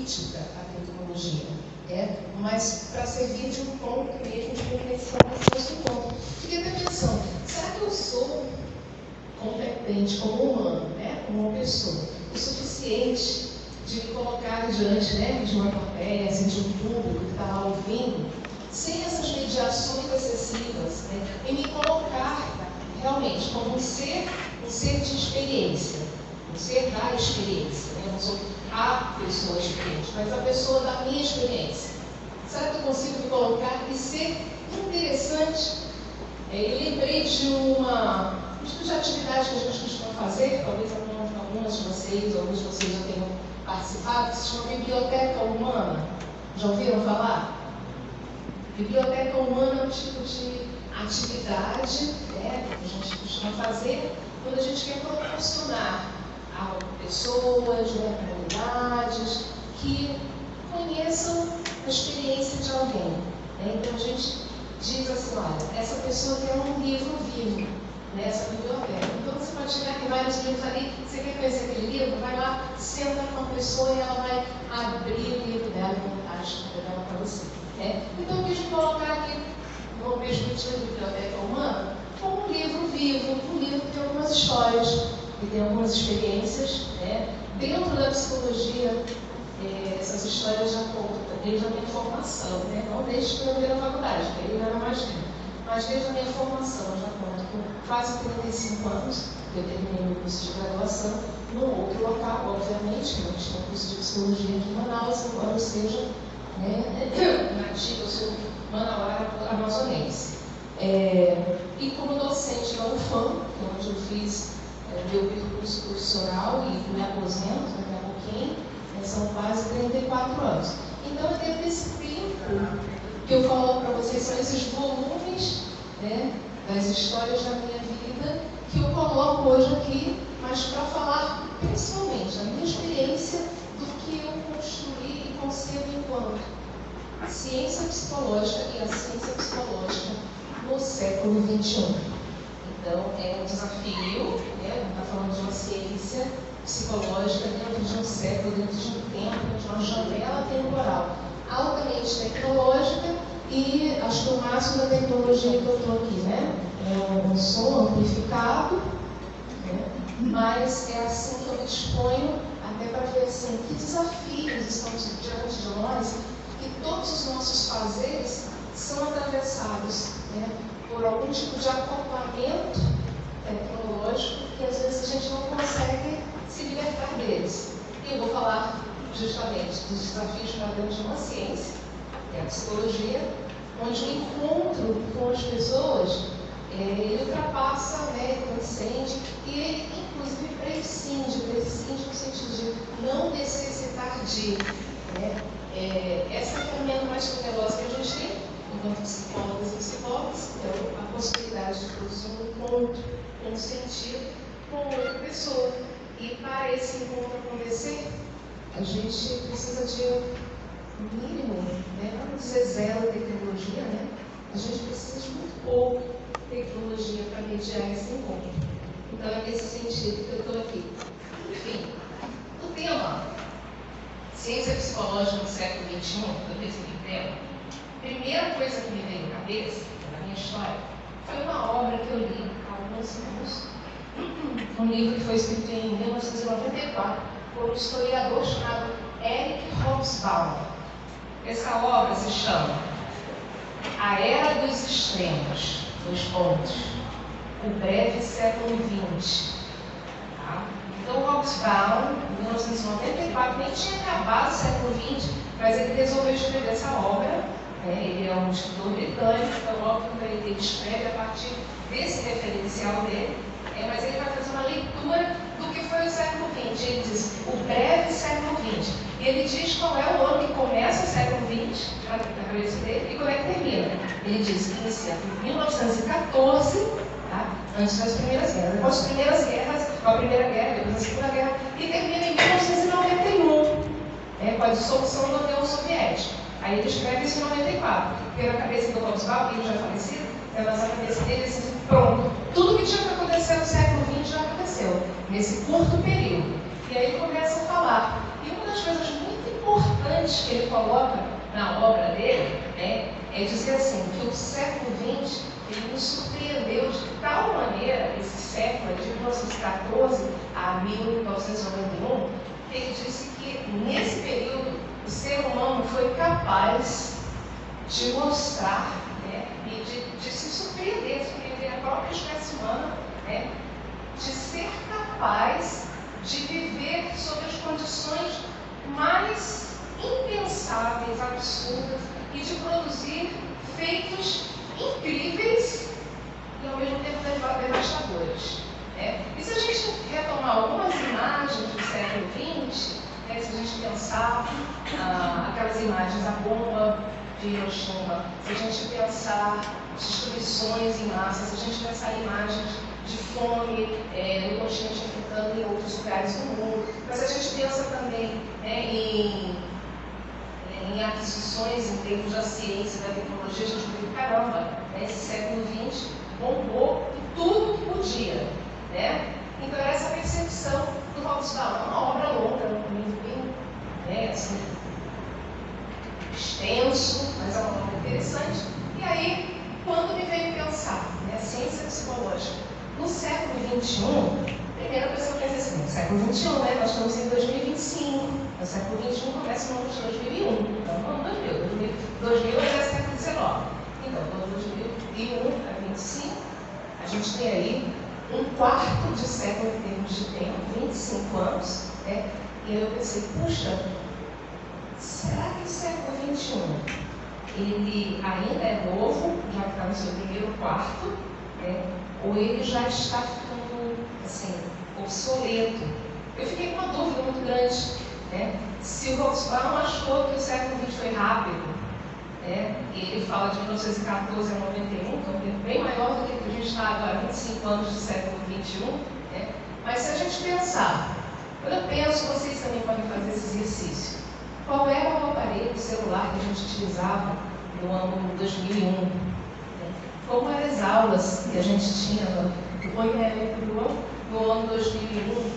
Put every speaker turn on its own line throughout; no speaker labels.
crítica à tecnologia, mas para servir de um ponto mesmo de compreensão desse ponto. Fiquei até pensando, será que eu sou competente como humano, como uma pessoa, o suficiente de me colocar diante de uma plateia, de um público que está lá ouvindo, sem essas mediações excessivas, e me colocar realmente como um ser de experiência, um ser da experiência. Eu não sou a pessoa experiente, mas a pessoa da minha experiência. Será que eu consigo me colocar e ser interessante? Eu lembrei de uma tipo de atividade que a gente costuma fazer, talvez algumas de vocês, alguns de vocês já tenham participado, que se chama Biblioteca Humana. Já ouviram falar? Biblioteca Humana é um tipo de atividade que a gente costuma fazer quando a gente quer proporcionar a pessoas, comunidades, que conheçam a experiência de alguém. Então a gente diz assim, olha, essa pessoa quer um livro vivo nessa biblioteca. Então você pode chegar, tem vários livros ali, você quer conhecer aquele livro, vai lá, senta com a pessoa e ela vai abrir o livro dela e contar a história dela para você. Então eu quis colocar aqui no perspectiva de biblioteca humana como um livro vivo, um livro que tem algumas histórias, que tem algumas experiências. Dentro da psicologia, essas histórias já contam desde a minha formação, não desde que eu entrei na faculdade, que aí não era mais tempo, mas desde a minha formação, eu já conto com quase 35 anos, que eu terminei meu curso de graduação, num outro local, obviamente, que eu estou no curso de psicologia aqui em Manaus, embora eu seja nativa, eu sou manauara amazonense. E como docente na UFAM, que é onde eu fiz meu percurso profissional e me aposento daqui a pouquinho, são quase 34 anos. Então, dentro desse tempo que eu falo para vocês, são esses volumes das histórias da minha vida que eu coloco hoje aqui, mas para falar principalmente da minha experiência do que eu construí e concebo enquanto ciência psicológica e a ciência psicológica no século XXI. Então, é um desafio, está falando de uma ciência psicológica dentro de um século, dentro de um tempo, dentro de uma janela temporal altamente tecnológica e acho que o máximo da tecnologia que eu estou aqui, é um som amplificado, mas é assim que eu me disponho até para ver assim, que desafios estão diante de nós, que todos os nossos fazeres são atravessados por algum tipo de acoplamento tecnológico que às vezes a gente não consegue se libertar deles. E eu vou falar justamente dos desafios para dentro de uma ciência, que é a psicologia, onde o encontro com as pessoas ele ultrapassa, transcende, e ele inclusive prescinde no sentido de não necessitar de. Essa é a ferramenta mais poderosa que a gente tem, enquanto psicólogas e psicólogos, é a possibilidade de produzir um encontro com sentido com outra pessoa. E para esse encontro acontecer, a gente precisa de um mínimo, não dizer zero tecnologia, a gente precisa de muito pouco tecnologia para mediar esse encontro. Então é nesse sentido que eu estou aqui. Enfim, o tema ciência psicológica no século XXI, eu recebi o tema, a primeira coisa que me veio à cabeça, na minha história, foi uma obra que eu li há alguns anos, um livro que foi escrito em 1994 por um historiador chamado Eric Hobsbawm. Essa obra se chama A Era dos Extremos, o breve século XX. Então, Hobsbawm, em 1994, nem tinha acabado o século XX, mas ele resolveu escrever essa obra. Ele é um escritor britânico, então, óbvio que ele escreve a partir desse referencial dele, mas ele vai fazer uma leitura do que foi o século XX. Ele diz o breve século XX. E ele diz qual é o ano que começa o século XX, na cabeça dele, e qual é que termina. Ele diz que inicia em 1914, antes das primeiras guerras. Depois das primeiras guerras, a primeira guerra, depois a segunda guerra, e termina em 1991, com a dissolução da União Soviética. Aí ele escreve isso em 94, porque na cabeça do Hobsbawm, ele já falecido, mas na cabeça dele, assim, pronto. Tudo que tinha que acontecer no século XX já aconteceu, nesse curto período. E aí ele começa a falar. E uma das coisas muito importantes interessante que ele coloca na obra dele, né, é dizer assim, que o século XX ele nos surpreendeu de tal maneira, esse século de 1914 a 1991, que ele disse que nesse período o ser humano foi capaz de mostrar, né, e de se surpreender a própria espécie humana, né, de ser capaz de viver sob as condições mais impensáveis, absurdas, e de produzir feitos incríveis e ao mesmo tempo devastadores. Né? E se a gente retomar algumas imagens do século XX, né, se a gente pensar aquelas imagens da bomba de Hiroshima, se a gente pensar destruições em massa, se a gente pensar em imagens de fome no continente africano e em outros lugares do mundo, mas se a gente pensa também, né, em aquisições em termos da ciência e da tecnologia, a gente vê, caramba, né, esse século XX bombou em tudo que podia. Né? Então, era essa percepção do Volkswagen. É uma obra longa, um livro bem, né, assim, extenso, mas é uma obra interessante. E aí, quando me veio pensar, né, ciência psicológica, no século XXI, primeira coisa que eu pensei assim, no século XXI, né, nós estamos em 2025, no século XXI começa no ano de 2001, então no ano 2000 é século XIX. Então, do 2001 a 25, a gente tem aí um quarto de século em termos de tempo, 25 anos, né? E aí eu pensei, puxa, será que o século XXI, ele ainda é novo, já que está no seu primeiro quarto, né? Ou ele já está ficando, assim, obsoleto? Eu fiquei com uma dúvida muito grande, né? Se o Volkswagen achou que o século XX foi rápido, né? Ele fala de 1914 a 91, que é um tempo bem maior do que a gente está agora, 25 anos do século XXI. Né? Mas se a gente pensar, quando eu penso, vocês também podem fazer esse exercício. Qual era o aparelho celular que a gente utilizava no ano 2001? Né? Como eram as aulas que a gente tinha no ano 2001?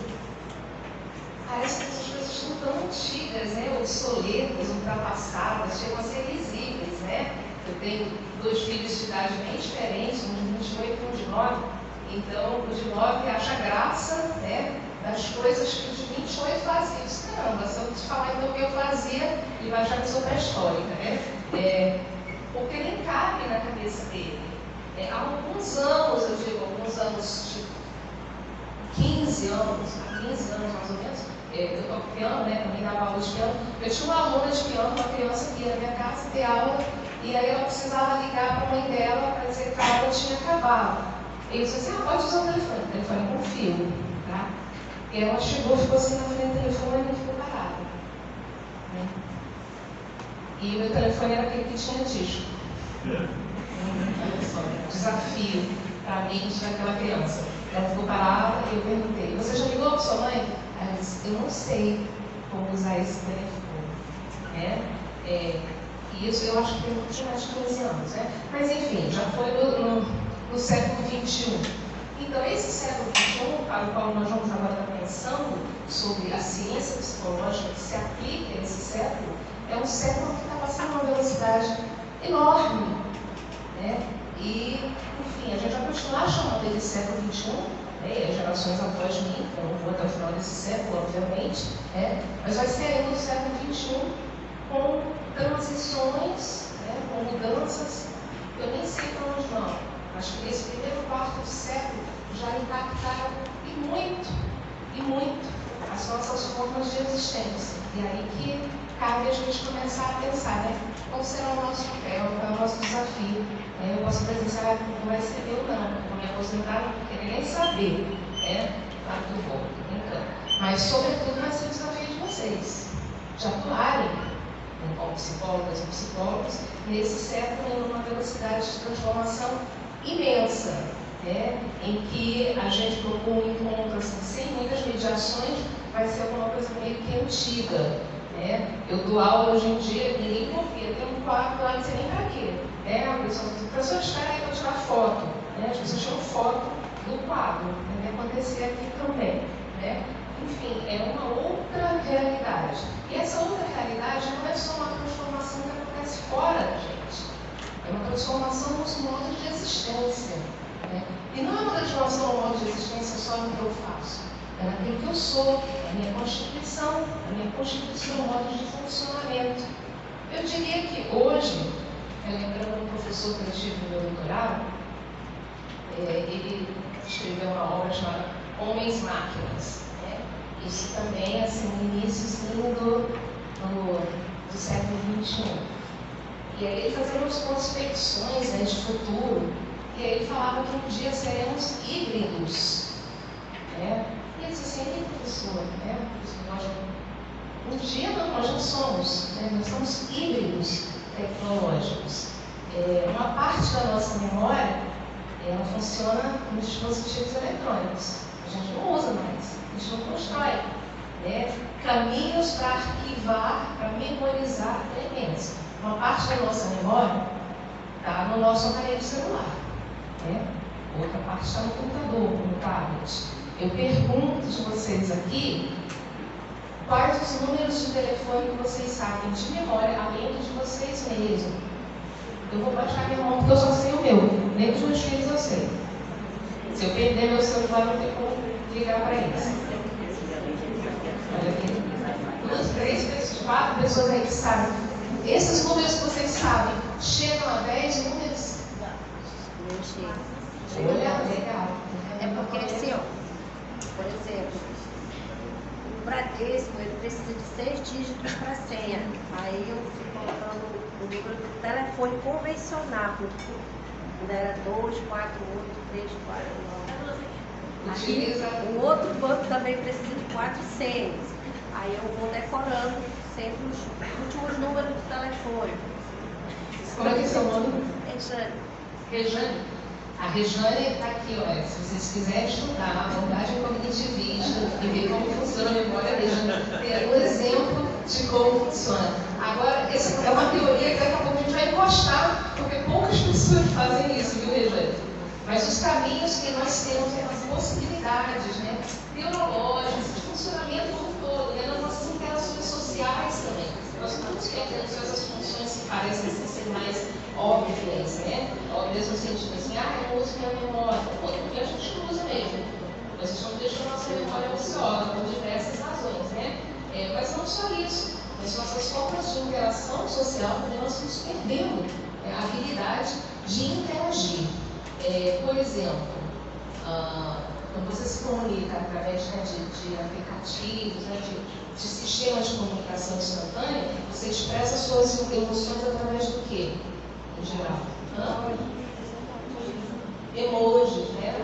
Parece que essas coisas estão tão antigas, né? Obsoletas, ultrapassadas, chegam a ser risíveis, né? Eu tenho 2 filhos de idade bem diferentes, um de 28 e um de 9. Então, o de 9 acha graça, né, das coisas que o de 28 fazia. Eu disse, caramba, se eu te falar então o que eu fazia, ele vai achar que eu sou pré-histórica, né? Porque nem cabe na cabeça dele. Há alguns anos, eu digo, alguns anos, tipo 15 anos mais ou menos, eu toco piano, né? Também dava aula de piano. Eu tinha uma aluna de piano, uma criança que ia na minha casa ter aula, e aí ela precisava ligar para a mãe dela para dizer que a aula tinha acabado. E eu disse assim, pode usar o telefone com fio, tá? E ela chegou, ficou assim na frente do telefone e ficou parada. Né? E o meu telefone era aquele que tinha disco. Desafio para mim daquela criança. Ela ficou parada e eu perguntei, você já ligou para sua mãe? Ela disse, eu não sei como usar esse telefone. Né? E isso eu acho que tem muito mais de 15 anos. Né? Mas enfim, já foi no século XXI. Então esse século XXI, para o qual nós vamos agora estar pensando sobre a ciência psicológica que se aplica nesse século, é um século que está passando uma velocidade enorme. Né? E, enfim, a gente vai continuar chamando ele de século XXI, né? E as gerações após mim, eu não vou até o final desse século, obviamente, né? Mas vai ser ainda o século XXI com transições, né? Com mudanças, eu nem sei para onde vão. Acho que nesse primeiro quarto do século já impactaram e muito as nossas formas de existência. E aí que cabe a gente começar a pensar, né? Qual será o nosso papel, qual é o nosso desafio. Eu posso presenciar que não vai ser meu não, eu vou me aposentar, não vou querer nem saber, né? Tá tudo bom, então. Mas, sobretudo, vai ser o desafio de vocês, de atuarem como psicólogas e psicólogos nesse século em uma velocidade de transformação imensa, né? Em que a gente procura um encontro assim, sem muitas mediações, vai ser alguma coisa meio que antiga. Né? Eu dou aula hoje em dia, ninguém confia, tem um quadro lá, não sei nem para quê. Né? A pessoa espera aí para tirar foto. Né? As pessoas tiram foto do quadro. Deve acontecer aqui também. Né? Enfim, é uma outra realidade. E essa outra realidade não é só transformação nos modos de existência. Né? E não é uma transformação no modo de existência só no que eu faço, é naquilo que eu sou, a minha constituição, modo de funcionamento. Eu diria que hoje, lembrando um professor que eu tive no meu doutorado, ele escreveu uma obra chamada Homens Máquinas. Né? Isso também, assim, no iníciozinho do século XXI. E aí ele fazia umas prospecções, né, de futuro, e aí ele falava que um dia seremos híbridos. Né? E ele disse assim, professor, né? Um dia não, nós já somos, né? Nós somos híbridos tecnológicos. Uma parte da nossa memória, ela funciona nos dispositivos eletrônicos. A gente não usa mais, a gente não constrói. Né? Caminhos para arquivar, para memorizar elementos. Uma parte da nossa memória está no nosso aparelho celular. Né? Outra parte está no computador, no tablet. Eu pergunto de vocês aqui, quais os números de telefone que vocês sabem de memória, além de vocês mesmos? Eu vou baixar minha mão porque eu só sei o meu. Nem dos meus filhos eu sei. Se eu perder meu celular, não tem como ligar para eles. Olha aqui. 2, 3, 4 pessoas aí que sabem. Esses números que vocês sabem, chegam a 10 números?
Não chega.
Olha, legal.
É porque assim, ó, por exemplo, o Bradesco, ele precisa de 6 dígitos para senha. Aí eu fui colocando o número do telefone convencional. Era 2, 4, 8, 3, 4, 9.
Utiliza.
O outro banco também precisa de 4 senhas. Aí eu vou decorando sempre os últimos números do telefone.
Como é que é seu nome?
Rejane.
Rejane. A Rejane está aqui, olha, se vocês quiserem estudar a abordagem cognitivista e ver como funciona a memória, Rejane tem um exemplo de como funciona. Agora, essa é uma teoria que daqui a pouco a gente vai encostar, porque poucas pessoas fazem isso, viu, Rejane? Mas os caminhos que nós temos, as possibilidades, né, neurológicas, de funcionamento como um todo, né, nas nossas interações sociais também. Nós todos temos essas funções que parecem ser mais óbvias, né? Óbvias no sentido assim, eu uso minha memória. Porque a gente não usa mesmo. Mas a gente não deixa a nossa memória ociosa, por diversas razões, né? Mas não só isso. Mas nossas formas de interação social também nós estamos perdendo a habilidade de interagir. Por exemplo, quando você se comunica através, né, de aplicativos, né, de sistemas de comunicação instantânea, você expressa suas emoções através do quê, em geral? Emojis, né?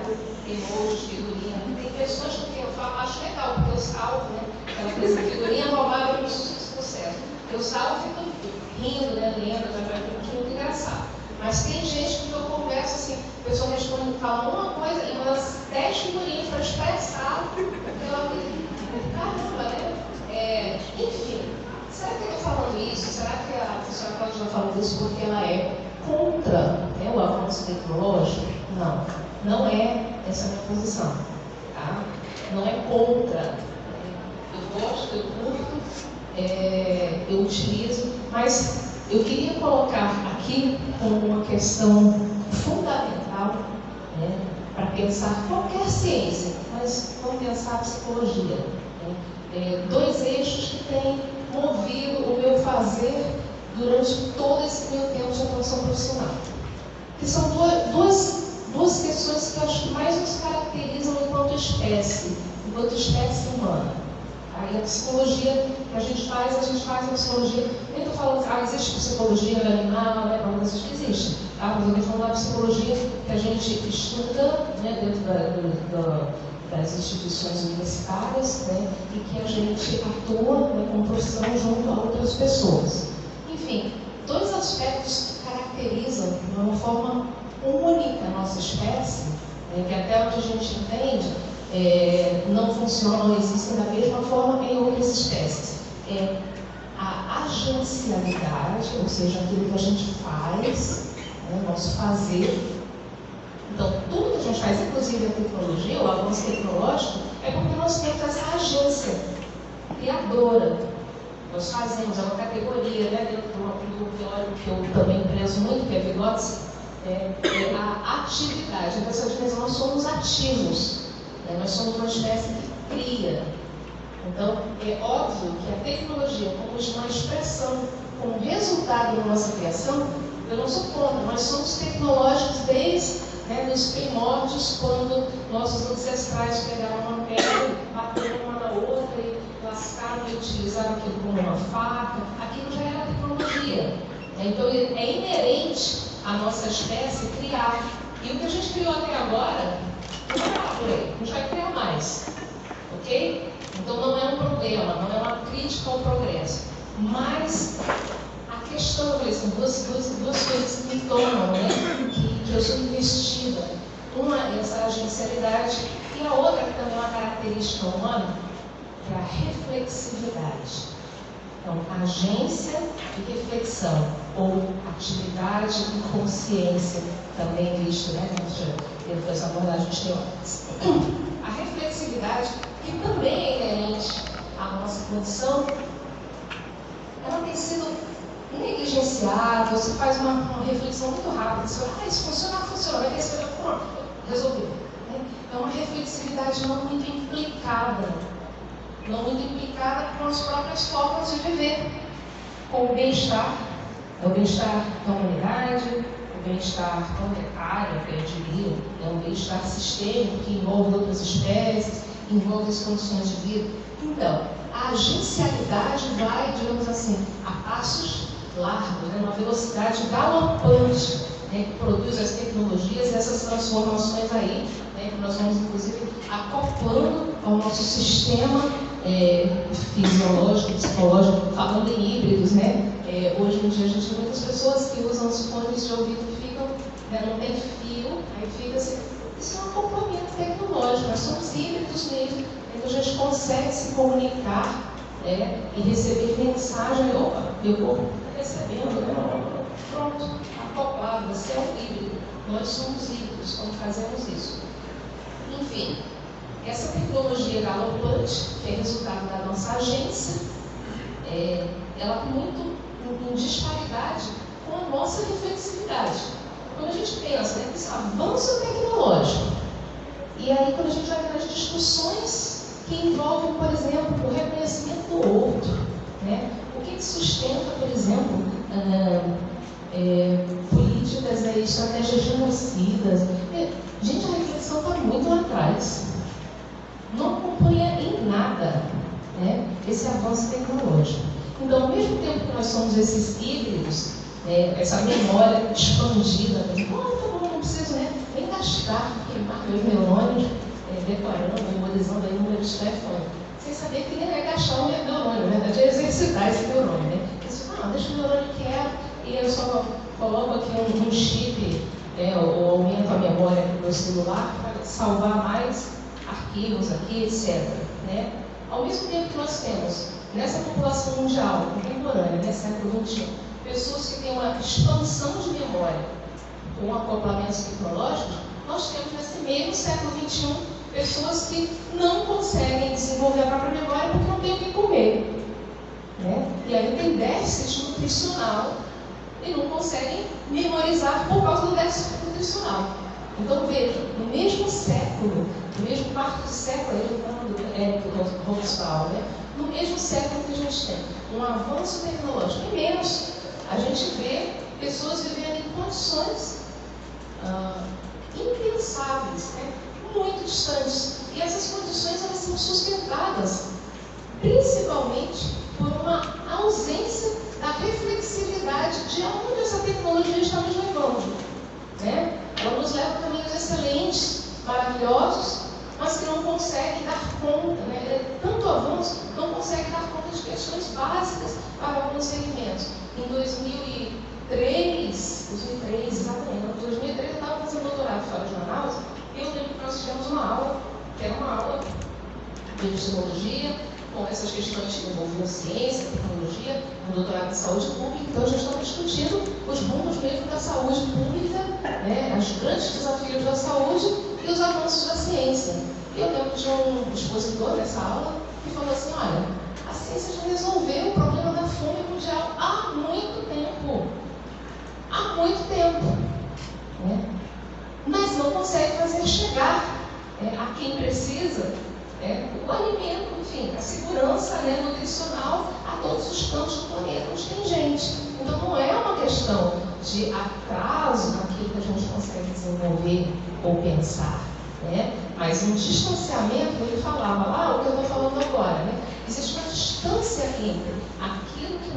Emojis, figurinha. Tem pessoas com quem eu falo, acho legal, porque eu salvo, né? Aquela coisa, figurinha roubada no sucesso. Eu salvo e fico rindo, né? Lendo, é muito engraçado. Mas tem gente que eu converso assim, a pessoa responde, fala uma coisa e manda 10 figurinhas para expressar aquela coisa. Caramba, né? Enfim, será que eu estou falando isso? Será que a professora Cláudia está falando isso porque ela é contra, né, o avanço tecnológico? Não, não é essa a minha posição. Tá? Não é contra. Eu gosto, eu curto, eu utilizo, mas eu queria colocar aqui como uma questão fundamental, né, para pensar qualquer ciência, mas vamos pensar a psicologia. Né? 2 eixos que têm movido o meu fazer durante todo esse meu tempo de atuação profissional. Que são duas questões que eu acho que mais nos caracterizam enquanto espécie humana. Aí a psicologia que a gente faz a psicologia. Eu estou falando, existe psicologia animal, né? Não existe. Tá? Mas eu estou falando da psicologia que a gente estuda, né, dentro das instituições universitárias, né, e que a gente atua, né, com profissão junto a outras pessoas. Enfim, 2 aspectos que caracterizam de uma forma única a nossa espécie, né, que até onde a gente entende, não funcionam, não existem da mesma forma em outras espécies. A agencialidade, ou seja, aquilo que a gente faz, né, nosso fazer. Então, tudo que a gente faz, inclusive a tecnologia, o avanço tecnológico, é porque nós temos essa agência criadora. nós fazemos, é uma categoria, né, dentro do teórico que eu também prezo muito, que é Vygotsky, é a atividade. Então, essa dimensão, nós somos ativos, né? Nós somos uma espécie que cria. Então, é óbvio que a tecnologia, como uma expressão, como resultado da nossa criação, eu não sou contra, nós somos tecnológicos desde, né, os primórdios, quando nossos ancestrais pegaram uma pedra, bateram uma na outra e lascaram e utilizaram aquilo como uma faca. Aquilo já era tecnologia. Então, é inerente à nossa espécie criar. E o que a gente criou até agora, não vai parar por aí, a gente vai criar mais. Ok? Então, não é um problema, não é uma crítica ao progresso. Mas a questão, eu falei assim, duas coisas que me tornam, né, que eu sou investida. Uma é essa agencialidade e a outra, que também é uma característica humana, que é a reflexividade. Então, agência e reflexão, ou atividade e consciência, também visto, né, dentro dessa abordagem teóricas. A reflexividade, que também é inerente à nossa condição, ela tem sido negligenciada. Você faz uma reflexão muito rápida, você fala, isso funciona, vai ter esse pronto, resolveu. É uma reflexividade não muito implicada com as próprias formas de viver, com o bem-estar, o bem-estar da humanidade, o bem-estar planetário, eu diria, o bem-estar sistêmico, que envolve outras espécies, envolve as condições de vida. Então, a agencialidade vai, digamos assim, a passos largos, né, uma velocidade galopante, né, que produz as tecnologias e essas transformações aí, né, que nós vamos, inclusive, acoplando ao nosso sistema fisiológico, psicológico, falando em híbridos, né? Hoje em dia a gente tem muitas pessoas que usam os fones de ouvido que ficam, né, não tem fio, aí fica assim. Isso é um acoplamento tecnológico, nós somos híbridos mesmo, então a gente consegue se comunicar, né, e receber mensagem. Opa, meu corpo está recebendo, né? Pronto, acoplado, você é um híbrido, nós somos híbridos quando fazemos isso. Enfim, essa tecnologia galopante, que é resultado da nossa agência, ela tem muito em disparidade com a nossa reflexividade. Quando a gente pensa nesse avanço tecnológico, e aí quando a gente vai nas discussões que envolvem, por exemplo, o reconhecimento do outro, né? O que sustenta, por exemplo, políticas, estratégias genocidas. Gente, a reflexão está muito lá atrás. Não acompanha em nada, né, esse avanço tecnológico. Então, ao mesmo tempo que nós somos esses híbridos, essa memória expandida, tá bom, não preciso, né, nem gastar, queimar meus neurônios, decorando, memorizando aí o número de telefone, sem saber que nem é gastar o meu neurônio, na verdade é exercitar esse neurônio, né? Deixa o neurônio quieto e eu só coloco aqui um chip, ou aumento a memória do meu celular para salvar mais arquivos aqui, etc. Né? Ao mesmo tempo que nós temos, nessa população mundial contemporânea, né, século XXI, pessoas que têm uma expansão de memória com acoplamentos tecnológicos, nós temos nesse mesmo século XXI pessoas que não conseguem desenvolver a própria memória porque não têm o que comer. Né? E aí tem déficit nutricional e não conseguem memorizar por causa do déficit nutricional. Então veja, no mesmo século, no mesmo quarto de século, do Hobsbawm, né? No mesmo século que a gente tem um avanço tecnológico imenso, a gente vê pessoas vivendo em condições impensáveis, né? Muito distantes. E essas condições elas são sustentadas principalmente por uma ausência da reflexividade de onde essa tecnologia está nos levando. Né? Ela nos leva a caminhos excelentes, maravilhosos, mas que não conseguem dar conta, né? Tanto avanço, não consegue dar conta de questões básicas para alguns segmentos. Em 2003, exatamente, em 2003 eu estava fazendo doutorado fora de Manaus e eu lembro que nós tivemos uma aula, que era uma aula de epistemologia, com essas questões que envolviam ciência, tecnologia, no doutorado de saúde pública. Então, a gente estava discutindo os rumos mesmo da saúde pública, né, os grandes desafios da saúde e os avanços da ciência. E eu lembro de um expositor nessa aula que falou assim, olha, a ciência já resolveu o problema fome mundial há muito tempo. Há muito tempo. Né? Mas não consegue fazer chegar a quem precisa o alimento, enfim, a segurança nutricional a todos os cantos do planeta onde tem gente. Então não é uma questão de atraso naquilo que a gente consegue desenvolver ou pensar. Mas um distanciamento, ele falava lá o que eu estou falando agora. Existe uma distância entre aquilo que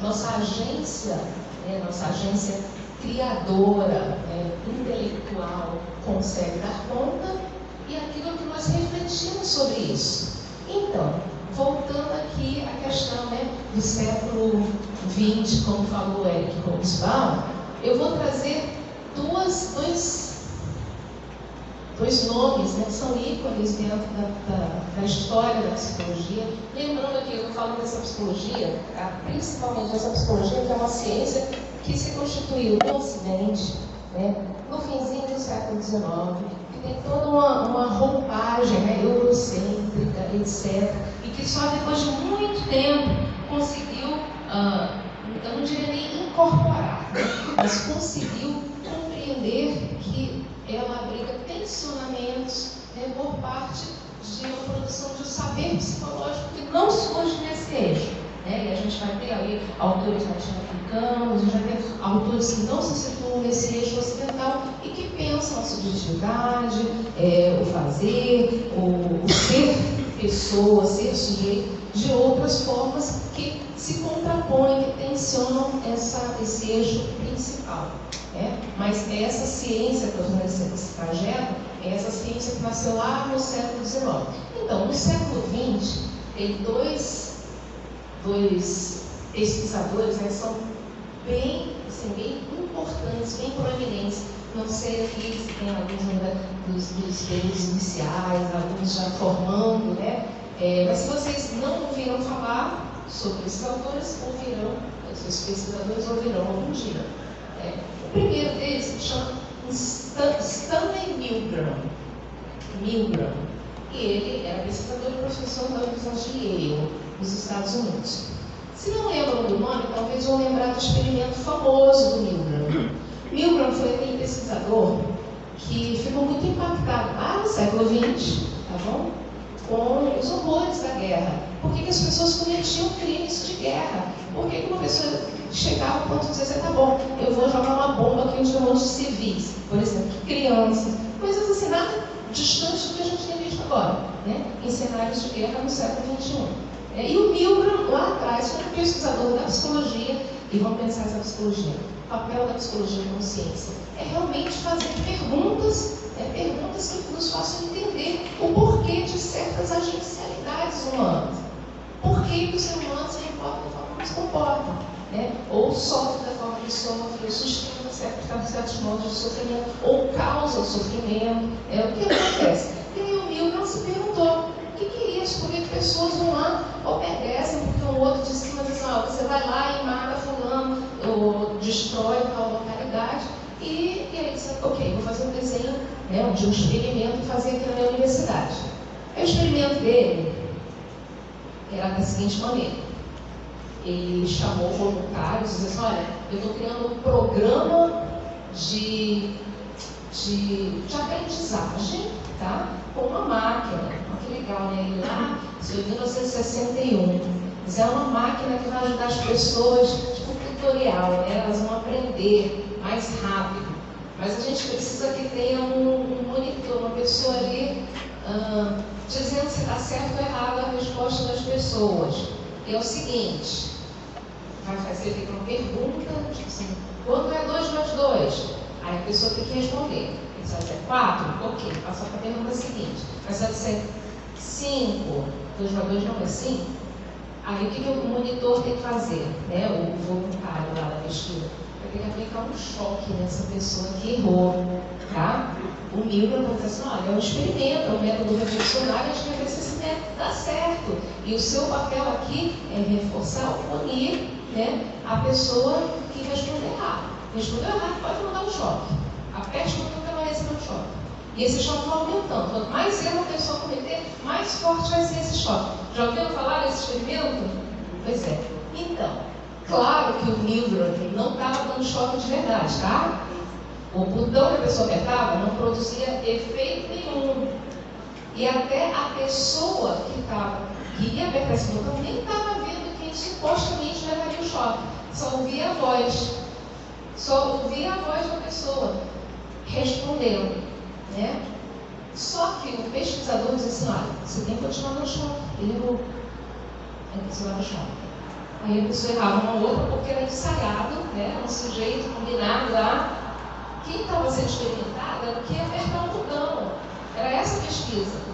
nossa agência criadora, intelectual, consegue dar conta e aquilo que nós refletimos sobre isso. Então, voltando aqui à questão do século XX, como falou Eric Hobsbawm, eu vou trazer dois nomes que são ícones dentro da história da psicologia. Lembrando aqui, eu estou falando dessa psicologia, principalmente dessa psicologia que é uma ciência que se constituiu no Ocidente, no finzinho do século XIX, que tem toda uma roupagem eurocêntrica, etc., e que só depois de muito tempo conseguiu, eu não diria nem incorporar, mas conseguiu compreender que ela abriga tensionamentos por parte de uma produção de um saber psicológico que não surge nesse eixo. E a gente vai ter ali autores latino-africanos, a gente vai ter autores que não se situam nesse eixo ocidental e que pensam a subjetividade, o fazer, o ser pessoa, ser sujeito, de outras formas que se contrapõem, que tensionam esse eixo principal. Mas essa ciência que eu estou nesse trajeto é essa ciência que nasceu lá no século XIX. Então, no século XX, tem dois pesquisadores são bem importantes, bem proeminentes. Não sei aqui se tem alguns dos períodos iniciais, alguns já formando, mas se vocês não ouviram falar sobre esses autores, ouvirão, esses pesquisadores ouvirão algum dia. O primeiro deles se chama Stanley Milgram. E ele era pesquisador e professor da Universidade de Yale, nos Estados Unidos. Se não lembram do nome, talvez vão lembrar do experimento famoso do Milgram. Milgram foi aquele pesquisador que ficou muito impactado lá no século XX, com os horrores da guerra. Por que as pessoas cometiam crimes de guerra? Por que uma pessoa chegava ao ponto de dizer, tá bom, eu vou jogar uma bomba aqui onde tem um monte de civis, por exemplo, crianças, coisas assim, nada distante do que a gente tem visto agora, em cenários de guerra no século XXI. E o Milgram, lá atrás, foi um pesquisador da psicologia, e vamos pensar essa psicologia. O papel da psicologia como ciência é realmente fazer perguntas que nos façam entender o porquê de certas agencialidades humanas. Por que o ser humano se comporta da forma como se comporta? Ou sofre da forma que sofre, ou sustenta certos modos de sofrimento, ou causa o sofrimento. O que acontece? E aí o Milgram se perguntou: o que é isso? Por que pessoas vão lá, obedecem, porque um outro de cima diz, você vai lá e mata fulano, ou destrói tal localidade, e aí diz, ok, vou fazer um desenho de um experimento e fazer aqui na minha universidade. O experimento dele era da seguinte maneira: ele chamou voluntários e disse assim, olha, eu estou criando um programa de aprendizagem, com uma máquina. Olha que legal, Ele lá, isso foi em 1961. Mas é uma máquina que vai ajudar as pessoas, tipo um tutorial, elas vão aprender mais rápido. Mas a gente precisa que tenha um monitor, uma pessoa ali, dizendo se está certo ou errado a resposta das pessoas. E é o seguinte, vai fazer aqui uma pergunta, tipo assim, quanto é 2 mais 2? Aí a pessoa tem que responder. Se ela disser 4, ok, passa para a pergunta seguinte. Mas se ela disser 5, 2 mais 2 não é 5, aí o que o monitor tem que fazer? O voluntário lá da pesquisa vai ter que aplicar um choque nessa pessoa que errou. O Milgram vai dizer assim, olha, é um experimento, é um método revolucionário, a gente vai ver se esse método dá certo. E o seu papel aqui é reforçar ou punir a pessoa que respondeu errado. Respondeu errado, pode mandar um choque. Aperte o botão que ela vai receber um choque. E esse choque vai aumentando. Quanto mais erro a pessoa cometer, mais forte vai ser esse choque. Já ouviram falar desse experimento? Pois é. Então, claro que o Milgram não estava dando choque de verdade, tá? O botão que a pessoa apertava não produzia efeito nenhum. E até a pessoa que ia apertar esse botão nem estava vendo quem supostamente levaria o choque. Só ouvia a voz. Só ouvia a voz da pessoa respondendo, né? Só que o pesquisador disse assim, olha, você tem que continuar no choque. Ele errou. Tem que continuar no choque. Aí a pessoa errava uma outra porque era ensaiado, né? Um sujeito combinado lá. Quem estava sendo experimentado era o que ia apertar o botão. Era essa a pesquisa.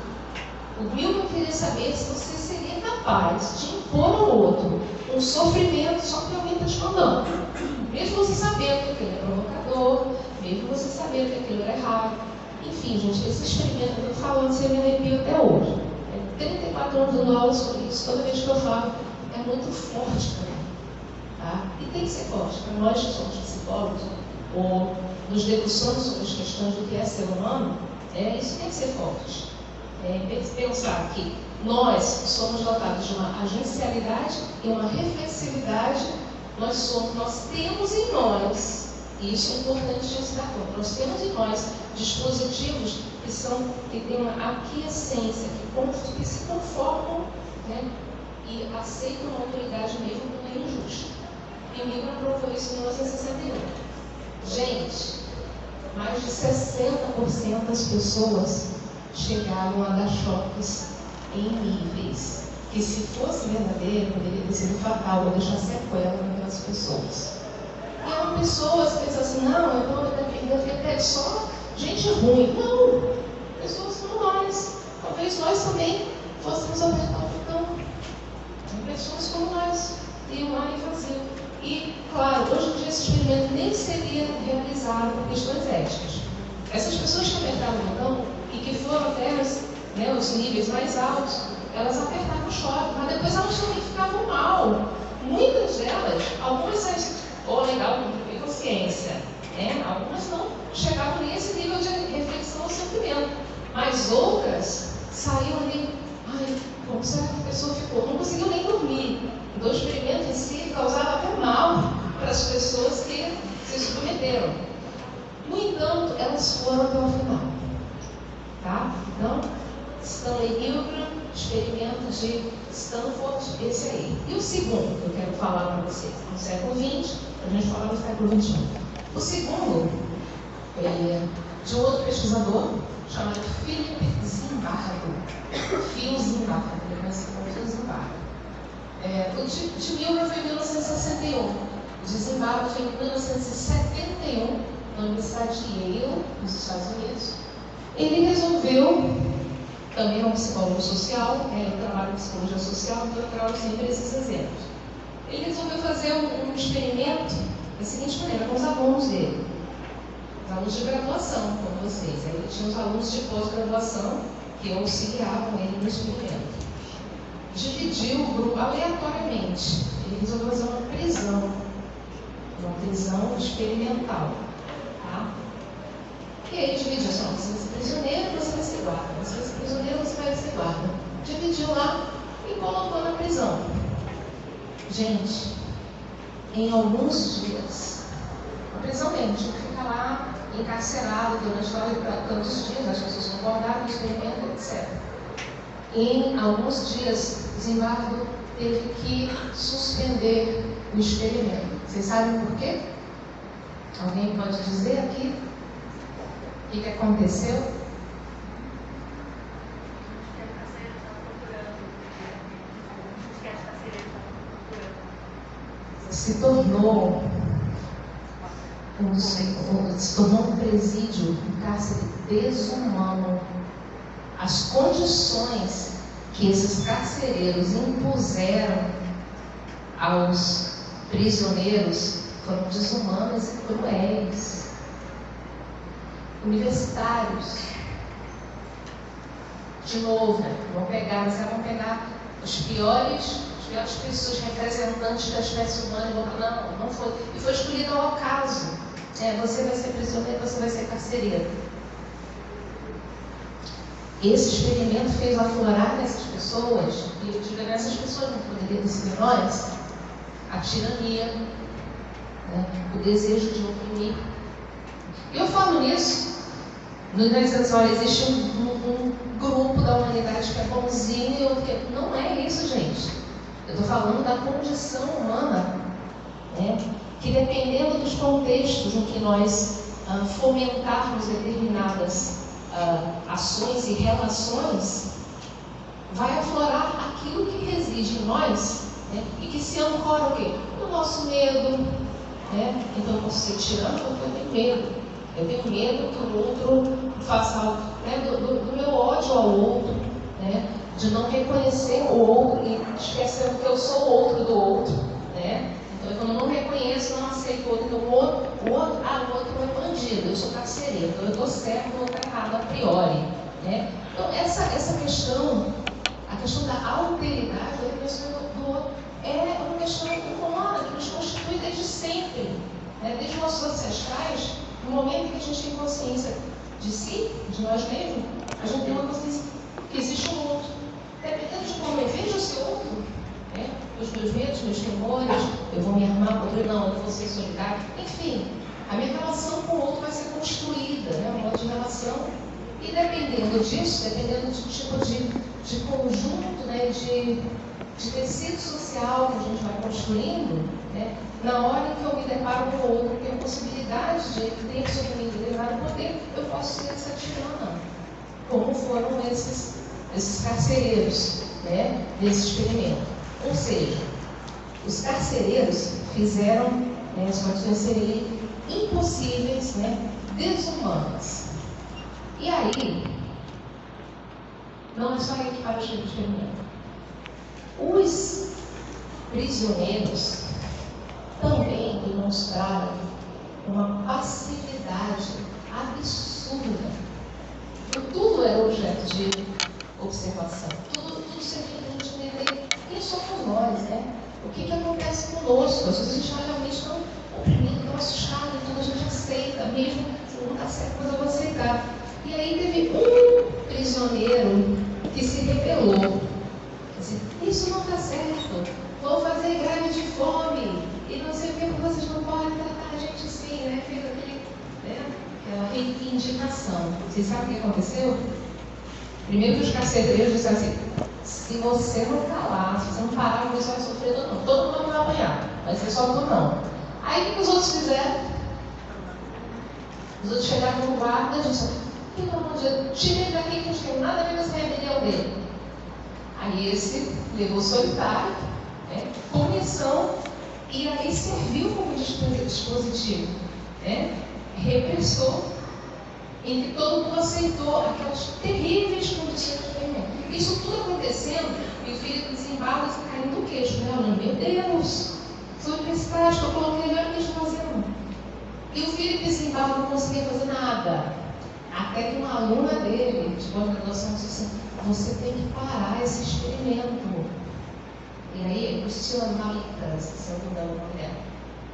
O Milgram queria saber se você seria capaz de impor ao outro um sofrimento só que alguém está te mandando. Mesmo você sabendo que aquilo é provocador, mesmo você sabendo que aquilo era errado. Enfim, gente, esse experimento, eu estou falando, você me arrepia até hoje. 34 anos dando aula sobre isso, toda vez que eu falo, é muito forte para mim. Tá? E tem que ser forte. Para nós que somos psicólogos, ou nos debruçamos sobre as questões do que é ser humano, isso tem que ser forte. Pensar que nós somos dotados de uma agencialidade e uma reflexividade, nós temos em nós, e isso é importante de se dar conta, nós temos em nós dispositivos que têm uma aquiescência, que se conformam, né, e aceitam uma autoridade mesmo quando é injusta. E o Milgram provou isso em 1961. Gente, mais de 60% das pessoas chegaram a dar choques em níveis que, se fosse verdadeiro, poderia ter sido fatal ou deixar sequela naquelas pessoas. E eram pessoas que pensam assim, não, eu devia ter só gente ruim. Não, pessoas como nós. Talvez nós também fôssemos apertar o botão. Pessoas como nós iam lá e faziam. E, claro, hoje em dia esse experimento nem seria realizado por questões éticas. Essas pessoas que apertaram o botão e que foram até os níveis mais altos, elas apertavam o choque, mas depois elas também ficavam mal. Muitas delas, algumas, legal, com consciência, né? Algumas não chegavam nem a esse nível de reflexão ou sofrimento, mas outras saíam ali, como será que a pessoa ficou? Não conseguiu nem dormir. Então o experimento em si causava até mal para as pessoas que se submeteram. No entanto, elas foram até o final. Tá? Então, Stanley Milgram, experimento de Stanford, esse aí. E o segundo que eu quero falar para vocês, no século XX, a gente fala no século XXI. O segundo é de um outro pesquisador chamado Philip Zimbardo. Phil Zimbardo, ele é conhecido como Phil Zimbardo. O de Milgram foi em 1961, o de Zimbardo foi em 1971, na Universidade de Yale, nos Estados Unidos. Ele resolveu, também é um psicólogo social, ele trabalha em psicologia social, então eu trago sempre esses exemplos. Ele resolveu fazer um experimento da seguinte maneira, com os alunos dele. Os alunos de graduação, como vocês. Aí ele tinha os alunos de pós-graduação que auxiliavam ele no experimento. Dividiu o grupo aleatoriamente. Ele resolveu fazer uma prisão experimental. Tá? E aí dividiu, você vai ser prisioneiro, você vai ser guarda. Você vai ser prisioneiro, você vai ser guarda. Dividiu lá e colocou na prisão. Gente, em alguns dias, a prisão mesmo, tinha que ficar lá encarcerado durante tantos dias, as pessoas concordaram com o experimento, etc. Em alguns dias, Zimbardo teve que suspender o experimento. Vocês sabem por quê? Alguém pode dizer aqui o que aconteceu? Se tornou um presídio, um cárcere desumano. As condições que esses carcereiros impuseram aos prisioneiros foram desumanas e cruéis. Universitários, de novo, vão pegar os piores pessoas representantes da espécie humana e vão falar, não foi. E foi escolhido ao acaso. Você vai ser prisioneiro, você vai ser carcereiro. Esse experimento fez aflorar nessas pessoas, e eu digo, essas pessoas não poderiam ter sido nós, a tirania, né? O desejo de oprimir. E eu falo nisso, não é dizendo assim, olha, existe um grupo da humanidade que é bonzinho e outro que é... Não é isso, gente. Eu estou falando da condição humana, né? Que dependendo dos contextos em que nós fomentarmos determinadas ações e relações, vai aflorar aquilo que reside em nós, né? E que se ancora o quê? No nosso medo, né? Então eu posso ser tirano porque eu tenho medo. Eu tenho medo que o outro faça algo, né? do meu ódio ao outro, né? De não reconhecer o outro e esquecendo que eu sou o outro do outro, né? Então, quando eu não reconheço, não aceito o outro. Então, o outro é bandido, eu sou carcereiro, então eu estou certo, eu estou errado a priori, né? Então, essa questão, a questão da alteridade, da reconhecimento do outro, é uma questão humana que nos constitui desde sempre, né? Desde os nossos ancestrais, no momento em que a gente tem consciência de si, de nós mesmos, a gente tem uma consciência que existe um outro. Dependendo de como eu vejo esse outro, né? Os meus medos, meus temores, eu vou me armar contra ele, não, eu vou ser solidário. Enfim, a minha relação com o outro vai ser construída, né? Um modo de relação. E dependendo disso, dependendo do tipo de conjunto, né? de tecido social que a gente vai construindo, né? Na hora em que eu me deparo com o outro, que tem a possibilidade de ele ter sobre mim determinado poder, eu posso ser essa tirana, como foram esses carcereiros, né? Desse experimento. Ou seja, os carcereiros fizeram, né, as condições serem impossíveis, né? Desumanas. E aí, não é só aí que para o experimento. Os prisioneiros também demonstraram uma passividade absurda. Tudo era objeto de observação. Tudo servia para a gente entender quem somos nós, né? O que acontece conosco? Às vezes a gente está realmente tão oprimido, tão assustado, então a gente aceita, mesmo se não está certo, mas eu vou aceitar. E aí teve um prisioneiro que se rebelou. Disse, isso não está certo, vou fazer greve de fome, e não sei o que, porque vocês não podem tratar a gente assim, né? Fez aquela reivindicação. Vocês sabem o que aconteceu? Primeiro que os carcereiros disseram assim, se você não calar, se você não parar, você vai sofrer ou não. Todo mundo vai apanhar, vai ser só tu não. Aí o que os outros fizeram? Os outros chegaram no guarda e disseram, pelo amor de Deus, tira ele daqui que a gente tem nada a ver com essa rebelião dele. Aí esse levou solitário, né, punição, e aí serviu como dispositivo, né, repressor, em que todo mundo aceitou aquelas terríveis condições de experimento. Isso tudo acontecendo, e o filho desembarca e caindo do queixo, né? Olhando, meu Deus, sou universitário, estou colocando ele, olha o que estou fazendo. E o filho desembarca não conseguia fazer nada. Até que uma aluna dele, de pós-graduação, disse assim, você tem que parar esse experimento. E aí, Cristina Malika, se eu não me engano o nome dela.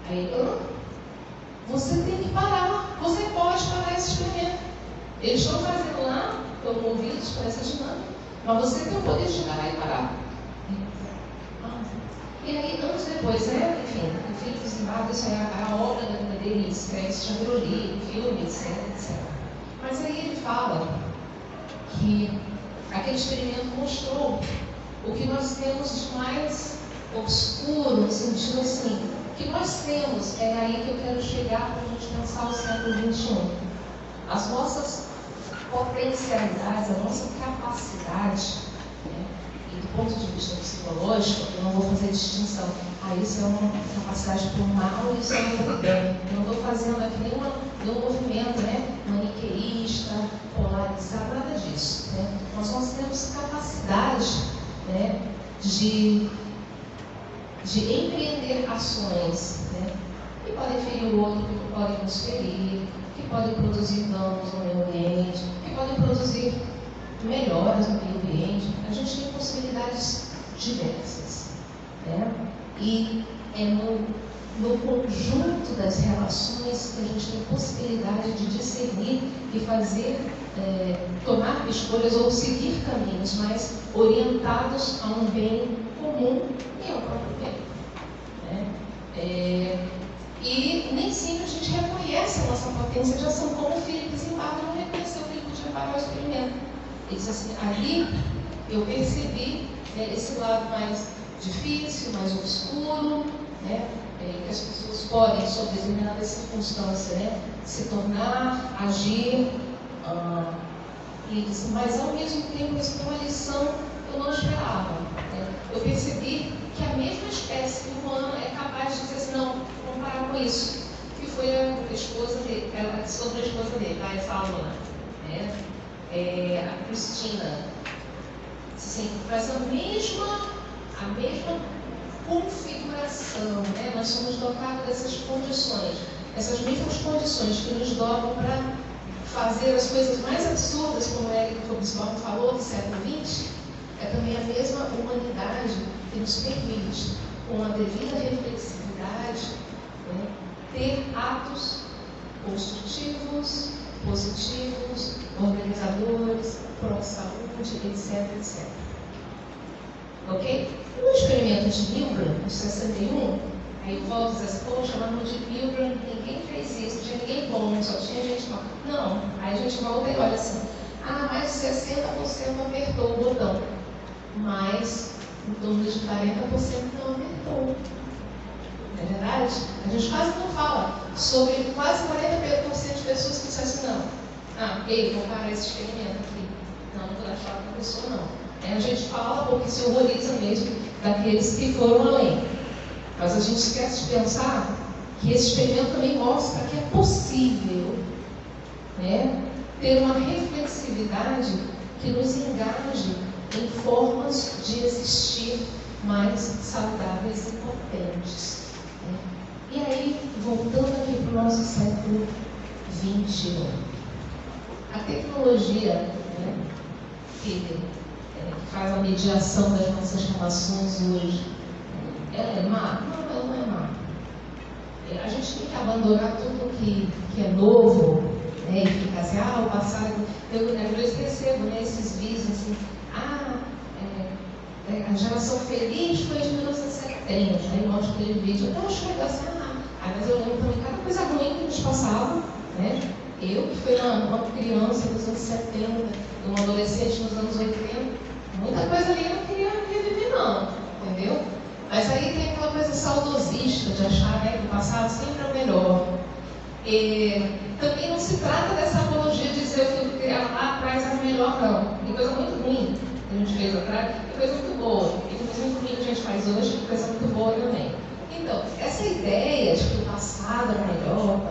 Aí, você tem que parar, você pode parar esse experimento. Eles estão fazendo lá, estão movidos por essa dinâmica, mas você tem o poder de chegar lá e parar. E aí, anos depois, né, enfim, o filho desembarca, isso é a obra da vida dele, ele escreve, isso já virou livro, filme, etc. Mas aí ele fala que aquele experimento mostrou o que nós temos de mais obscuro, no sentido assim, o que nós temos, é aí que eu quero chegar para a gente pensar o século XXI. As nossas potencialidades, a nossa capacidade, né? E do ponto de vista psicológico, eu não vou fazer distinção. Isso é uma capacidade para o mal, isso é para o bem. Eu não estou fazendo aqui nenhum movimento, né, maniqueísta, polarizado, nada disso. Né? Nós temos capacidade, né, de empreender ações, né, que podem ferir o outro, que podem nos ferir, que podem produzir danos no meio ambiente, que podem produzir melhoras no meio ambiente. A gente tem possibilidades diversas, né? E é no conjunto das relações que a gente tem possibilidade de discernir e fazer, tomar escolhas ou seguir caminhos mais orientados a um bem comum e ao próprio bem, né? E nem sempre a gente reconhece a nossa potência de ação, como o Felipe Zimbardo não reconheceu que ele podia parar o experimento. Ele disse assim, ali eu percebi esse lado mais difícil, mais obscuro, né, que as pessoas podem, sob determinadas circunstâncias, se tornar, agir, e disse, mas ao mesmo tempo isso foi uma lição que eu não esperava. Eu percebi que a mesma espécie humana é capaz de dizer assim, não, vamos parar com isso. Que foi a esposa dele, sobre a esposa dele, a essa aluna, a Cristina. Assim, faz a mesma configuração, nós somos dotados dessas condições, essas mesmas condições que nos dotam para fazer as coisas mais absurdas, como o Érico Hobsbawm falou, do século XX, é também a mesma humanidade que nos permite, com a devida reflexividade, ter atos construtivos, positivos, organizadores, pró-saúde, etc, etc. Ok? No experimento de Milgram, em 61, aí o Walter diz assim, pô, chamaram de Milgram, ninguém fez isso, não tinha ninguém bom, só tinha gente mal. Não, aí a gente volta e olha assim, mais de 60% apertou o botão, mas em torno de 40% não apertou. Não é verdade? A gente quase não fala sobre quase 40% de pessoas que dizem assim, não, ok, vou parar esse experimento aqui. Não vou dar choque na pessoa, não. A gente fala porque se horroriza mesmo daqueles que foram além. Mas a gente esquece de pensar que esse experimento também mostra que é possível ter uma reflexividade que nos engaje em formas de existir mais saudáveis e potentes. E aí, voltando aqui para o nosso século XXI, a tecnologia que faz a mediação das nossas relações hoje, ela é má? Não, ela não é má. A gente tem que abandonar tudo que é novo, e ficar assim, o passado. Eu às vezes recebo esses vídeos assim, a geração feliz foi de 1970, aí mostra aquele vídeo, eu acho legal assim, mas eu lembro também cada coisa ruim que nos passava, Eu que fui uma criança nos anos 70, uma adolescente nos anos 80, muita coisa ali eu não queria viver não, entendeu? Mas aí tem aquela coisa saudosista de achar que o passado sempre é o melhor. Também não se trata dessa apologia de dizer que lá atrás era melhor, não. Tem coisa muito ruim que a gente fez atrás, tem coisa muito boa. E tem coisa muito ruim que a gente faz hoje, tem coisa muito boa também. Então, essa ideia de que o passado era melhor,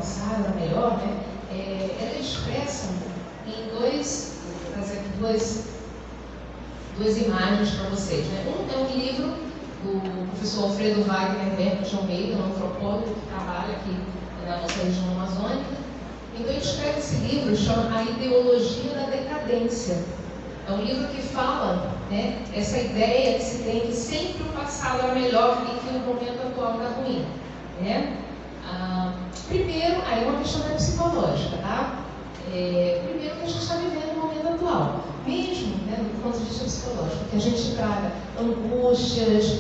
ela é expressa em duas imagens para vocês. Um é um livro do professor Alfredo Wagner Berto de Almeida, um antropólogo que trabalha aqui na nossa região amazônica. Então ele escreve esse livro, chama A Ideologia da Decadência. É um livro que fala essa ideia que se tem que sempre o passado era melhor e que o momento atual está ruim. Primeiro, aí é uma questão psicológica, tá? Primeiro que a gente está vivendo no momento atual, mesmo do ponto de vista psicológico, que a gente traga angústias,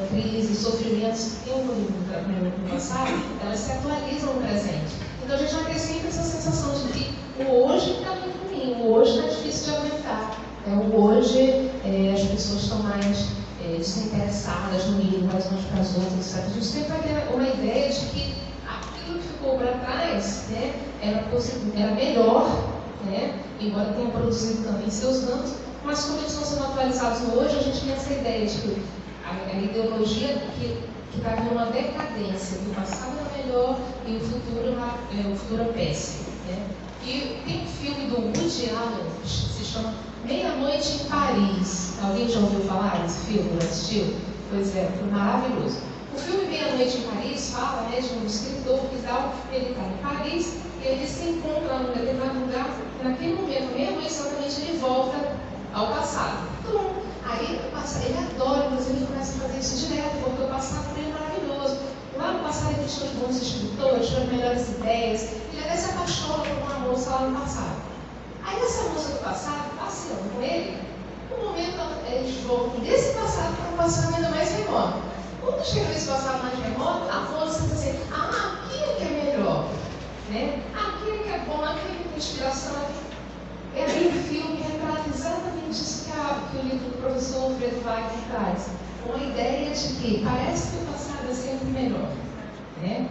crises, sofrimentos que ocorreram no passado, elas se atualizam no presente. Então a gente vai ter sempre essa sensação de que o hoje está muito ruim, o hoje está difícil de aguentar. O hoje as pessoas estão mais desinteressadas no ir umas para as outras, etc. A gente sempre vai ter uma ideia de que aquilo que ficou para trás era melhor, embora tenha produzido também seus danos, mas como eles estão sendo atualizados no hoje, a gente tem essa ideia de que a ideologia que está havendo uma decadência, que o passado é melhor e o futuro é péssimo. E tem um filme do Woody Allen que se chama Meia-Noite em Paris. Alguém já ouviu falar desse filme? Já assistiu? Pois é, foi maravilhoso. O filme Meia-Noite em Paris fala de um escritor que ele está em Paris e ele se encontra num determinado lugar e naquele momento, meia-noite exatamente, ele volta ao passado. Então, aí ele adora, inclusive ele começa a fazer isso direto, porque o passado dele é maravilhoso. Lá no passado ele tinha os bons escritores, tinha as melhores ideias, ele até se apaixona por uma moça lá no passado. Aí essa moça do passado, passeando com ele, no momento eles voltam desse passado para um passado ainda mais remoto. Quando chega nesse passado mais remoto, a força diz assim, aqui é que é melhor, né? Aqui é que é bom, aqui é que tem inspiração, aqui. É aí o filme retrata exatamente isso que o livro do professor Alfredo Wagner traz. Com a ideia de que parece que o passado é sempre melhor, né?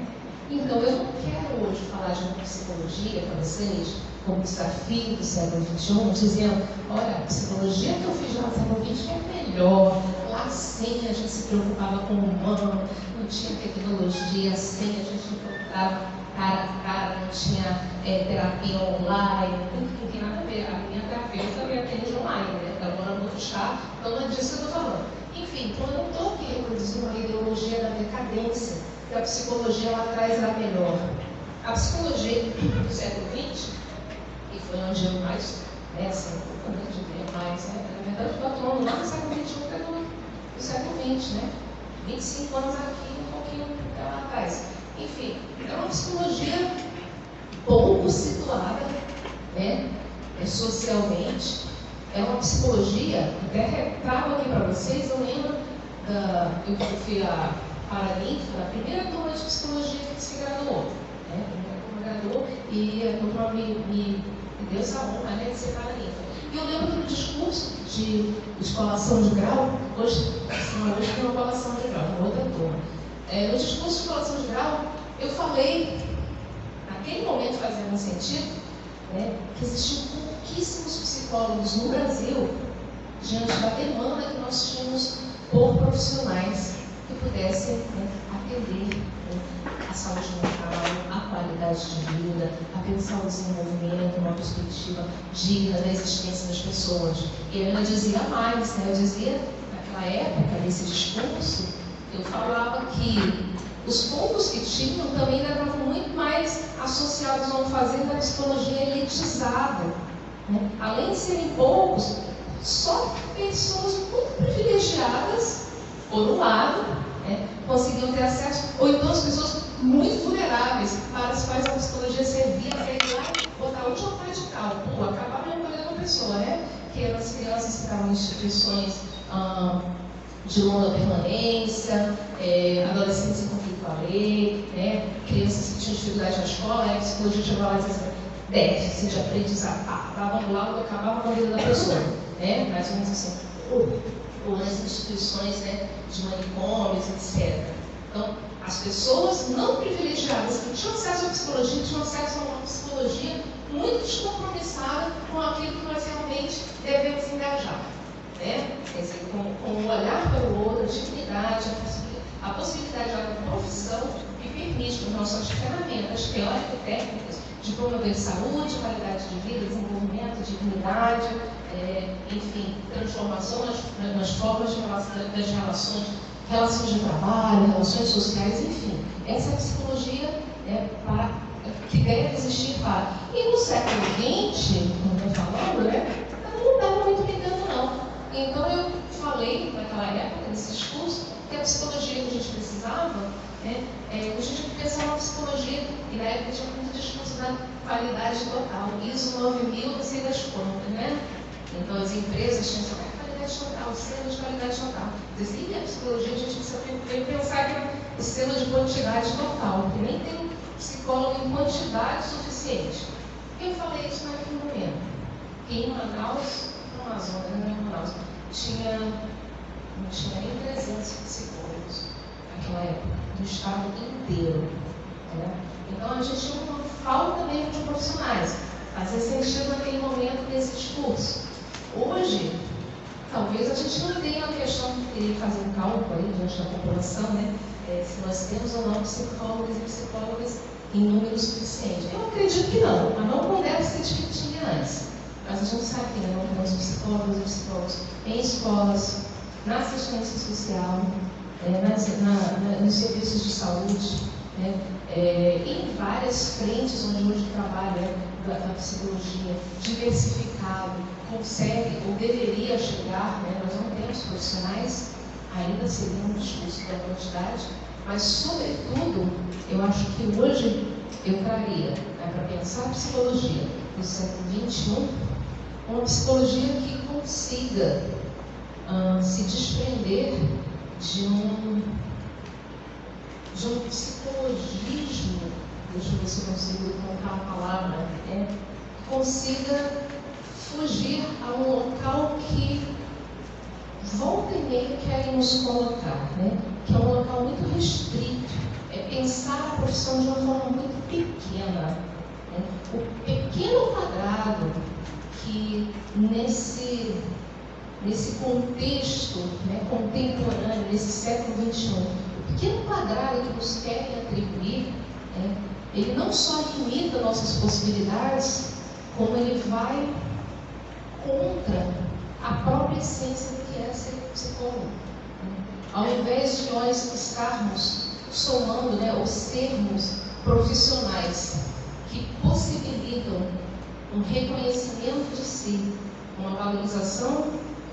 Então, eu não quero hoje falar de uma psicologia para vocês, como desafio do século XXI, dizendo, olha, a psicologia que eu fiz lá no século XX é melhor, lá sim a gente se preocupava com o humano, não tinha tecnologia, assim a gente encontrava cara a cara, não tinha terapia online, não tem nada a ver. A minha terapeuta me atende online, né? Ela mora no outro estado, então não é disso que eu estou falando. Enfim, então eu não estou aqui reproduzindo uma ideologia da decadência, que a psicologia lá atrás era melhor. A psicologia do século XX, e foi onde eu mais, assim, de ver mais, na verdade, eu estou atuando lá no século XXI, do século XX, né? 25 anos aqui, um pouquinho lá atrás. Enfim, é uma psicologia pouco situada, né? Socialmente. É uma psicologia, até trago aqui para vocês, eu lembro, eu fui a Paraninfa, a primeira turma de psicologia que se graduou. Né? A primeira turma graduou e a turma me deu essa honra, né, de ser Paraninfa. E eu lembro que no discurso de colação de grau, hoje tem uma colação de grau, uma outra turma. No discurso de colação de grau, eu falei, naquele momento fazendo sentido, né, que existiam pouquíssimos psicólogos no Brasil diante da demanda que nós tínhamos por profissionais que pudessem, né, atender, né, a saúde mental, a qualidade de vida, a pensar o desenvolvimento, uma perspectiva digna da existência das pessoas. E eu ainda dizia mais, né, eu dizia, naquela época, nesse discurso, eu falava que os poucos que tinham também ainda estavam muito mais associados a um fazer da psicologia elitizada. Né? Além de serem poucos, só pessoas muito privilegiadas, por um lado, né, conseguiam ter acesso, ou então as pessoas muito vulneráveis, para as quais a psicologia servia para ir lá e botar o último pai de cal, acabava recolhendo uma pessoa, né? Que eram as crianças que estavam em instituições de longa permanência, adolescentes em conflito com a lei, né, crianças que tinham dificuldade na escola, a psicologia chegava lá e dizia assim, déficit de aprendizado, vamos lá, acabava com a vida da pessoa, né, mais ou menos assim, ou nas instituições, né, de manicômios, etc. Então, as pessoas não privilegiadas que tinham acesso à psicologia, tinham acesso a uma psicologia muito descompromissada com aquilo que nós realmente devemos engajar. Né? Quer dizer, com o olhar para o outro, a dignidade, a possibilidade de uma profissão que permite que nós somos ferramentas teórico-técnicas de promover saúde, qualidade de vida, desenvolvimento, dignidade, enfim, transformação nas formas das relações de trabalho, relações sociais, enfim. Essa é a psicologia, né, que deve existir para. E no século XX, como eu estou falando, né, não estava muito ligando, não. Então eu falei naquela época, nesse discurso, que a psicologia que a gente precisava, né, a gente tinha que pensar uma psicologia, e na época tinha muito discurso da qualidade total, ISO 9000, não sei das quantas, né? Então as empresas tinham que qualidade total, o selo de qualidade total. E a psicologia a gente precisa pensar que é o selo de quantidade total, porque nem tem psicólogo em quantidade suficiente. Eu falei isso naquele momento, que em Manaus, no Amazonas, não em Manaus, não tinha nem 300 psicólogos naquela época, do estado inteiro. Né? Então a gente tinha uma falta mesmo de profissionais. Fazia sentido naquele momento desse discurso. Hoje, talvez a gente não tenha a questão de querer fazer um cálculo aí diante da população, né? Se nós temos ou não psicólogos e psicólogas em número suficiente. Eu acredito que não, mas não deve ser de que tinha antes. Mas a gente sabe que não temos psicólogos e psicólogos em escolas, na assistência social, nos serviços de saúde, né? Em várias frentes onde hoje o trabalho da psicologia diversificado consegue ou deveria chegar, né? Nós não temos profissionais, ainda seria um discurso da quantidade, mas sobretudo eu acho que hoje eu traria, né, para pensar a psicologia do século XXI, uma psicologia que consiga se desprender de de um psicologismo, deixa eu ver se eu consigo encontrar a palavra, que consiga fugir a um local que volta e meia querem nos colocar, que é um local muito restrito, é pensar a profissão de uma forma muito pequena. O pequeno quadrado que nesse contexto contemporâneo, nesse século XXI, o pequeno quadrado que nos querem atribuir, ele não só limita nossas possibilidades, como ele vai contra a própria essência do que é ser psicólogo. Ao invés de nós estarmos somando, ou sermos profissionais que possibilitam um reconhecimento de si, uma valorização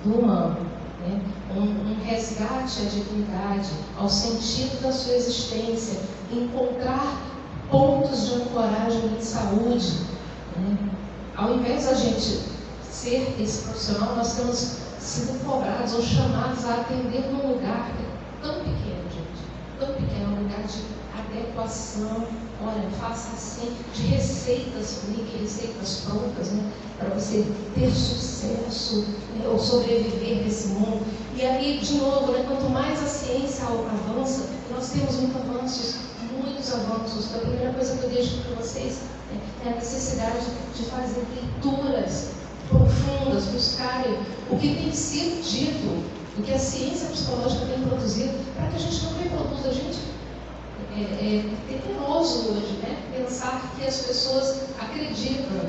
do humano, um resgate à dignidade, ao sentido da sua existência, encontrar pontos de ancoragem e de saúde. Ao invés da gente ser esse profissional, nós temos sido cobrados ou chamados a atender num lugar tão pequeno, tão pequeno, um lugar de adequação. Olha, faça assim, de receitas, receitas prontas, para você ter sucesso, ou sobreviver nesse mundo. E aí, de novo, quanto mais a ciência avança, nós temos muitos avanços. A primeira coisa que eu deixo para vocês é a necessidade de fazer leituras profundas, buscarem o que tem sido dito, o que a ciência psicológica tem produzido, para que a gente não reproduza. A gente é temeroso hoje, pensar que as pessoas acreditam,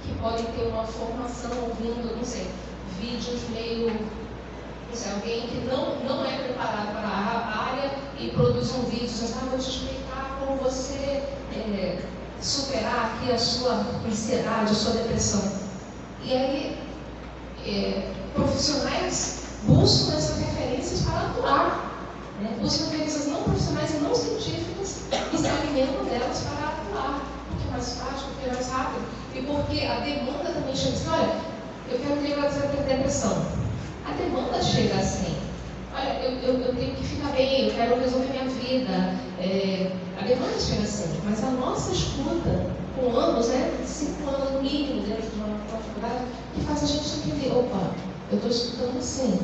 que podem ter uma formação ouvindo, vídeos meio, alguém que não é preparado para a área e produz um vídeo, vou te explicar como você superar aqui a sua ansiedade, a sua depressão. E aí, profissionais buscam essas referências para atuar. Buscam referências não profissionais e não científicas e se alimentam delas para atuar, porque é mais fácil, porque é mais rápido e porque a demanda também chega assim. Olha, eu quero ter depressão. A demanda chega assim. Olha, eu tenho que ficar bem, eu quero resolver minha vida. A demanda chega assim, mas a nossa escuta, com anos, 5 anos no mínimo dentro de uma faculdade, que faz a gente entender: opa, eu estou escutando assim.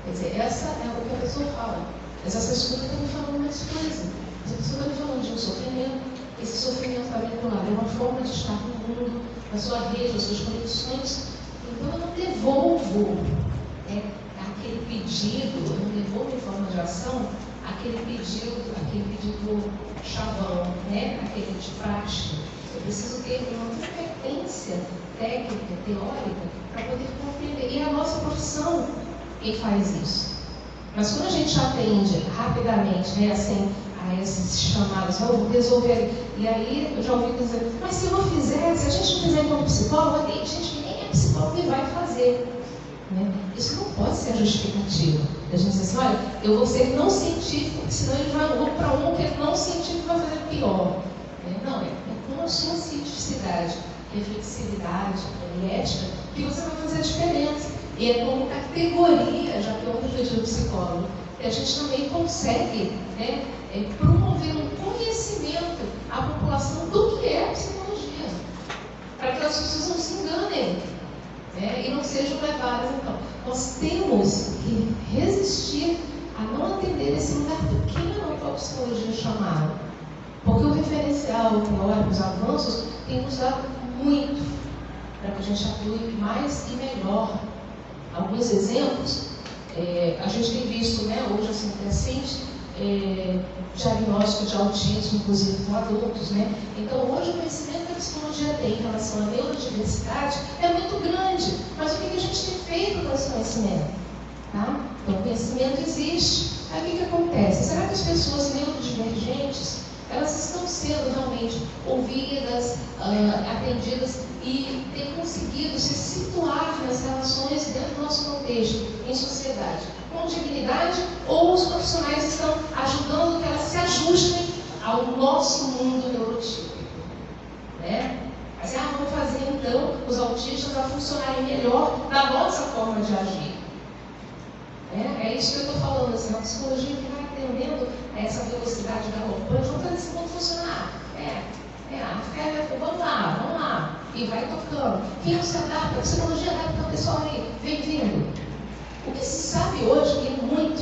Quer dizer, essa é o que a pessoa fala. Mas essa escuta está me falando mais coisa. Essa pessoa está me falando de um sofrimento. Esse sofrimento está vinculado a uma forma de estar no mundo, na sua rede, nas suas conexões. Então eu não devolvo aquele pedido, eu não devolvo em forma de ação aquele pedido chavão, aquele de praxe. Eu preciso ter uma competência técnica, teórica, para poder compreender. E a nossa profissão, quem faz isso? Mas quando a gente atende rapidamente, a esses chamados, vou resolver, e aí eu já ouvi dizer, mas se eu não fizer, se a gente não fizer enquanto psicólogo, tem gente que nem é psicólogo e vai fazer. Isso não pode ser justificativo. A gente diz assim, olha, eu vou ser não científico, porque senão ele vai para um que é não científico vai fazer pior. Não, é com a sua cientificidade, reflexividade e ética que você vai fazer a diferença. E é como categoria, já que ontem foi de psicólogo, que a gente também consegue promover um conhecimento à população do que é a psicologia, para que as pessoas não se enganem e não sejam levadas. Então, nós temos que resistir a não atender esse lugar pequeno que a psicologia é chamada, porque o referencial teórico, os avanços, tem nos dado muito para que a gente atue mais e melhor. Alguns exemplos, a gente tem visto, hoje, assim, recente, diagnóstico de autismo, inclusive com adultos, Então, hoje, o conhecimento que a psicologia tem em relação à neurodiversidade é muito grande. Mas o que a gente tem feito com esse conhecimento? Então, o conhecimento existe. Aí, o que acontece? Será que as pessoas neurodivergentes, elas estão sendo realmente ouvidas, atendidas e têm conseguido se situar nas relações dentro do nosso contexto, em sociedade, com dignidade, ou os profissionais estão ajudando que elas se ajustem ao nosso mundo neurotípico? Assim, vamos fazer então os autistas a funcionarem melhor na nossa forma de agir. É isso que eu estou falando, assim, a psicologia que vai atendendo a essa velocidade galopante, vamos fazer esse mundo funcionar. Vamos lá. E vai tocando. Quem não se adapta, a psicologia adapta o pessoal aí, vem vindo. O que se sabe hoje é muito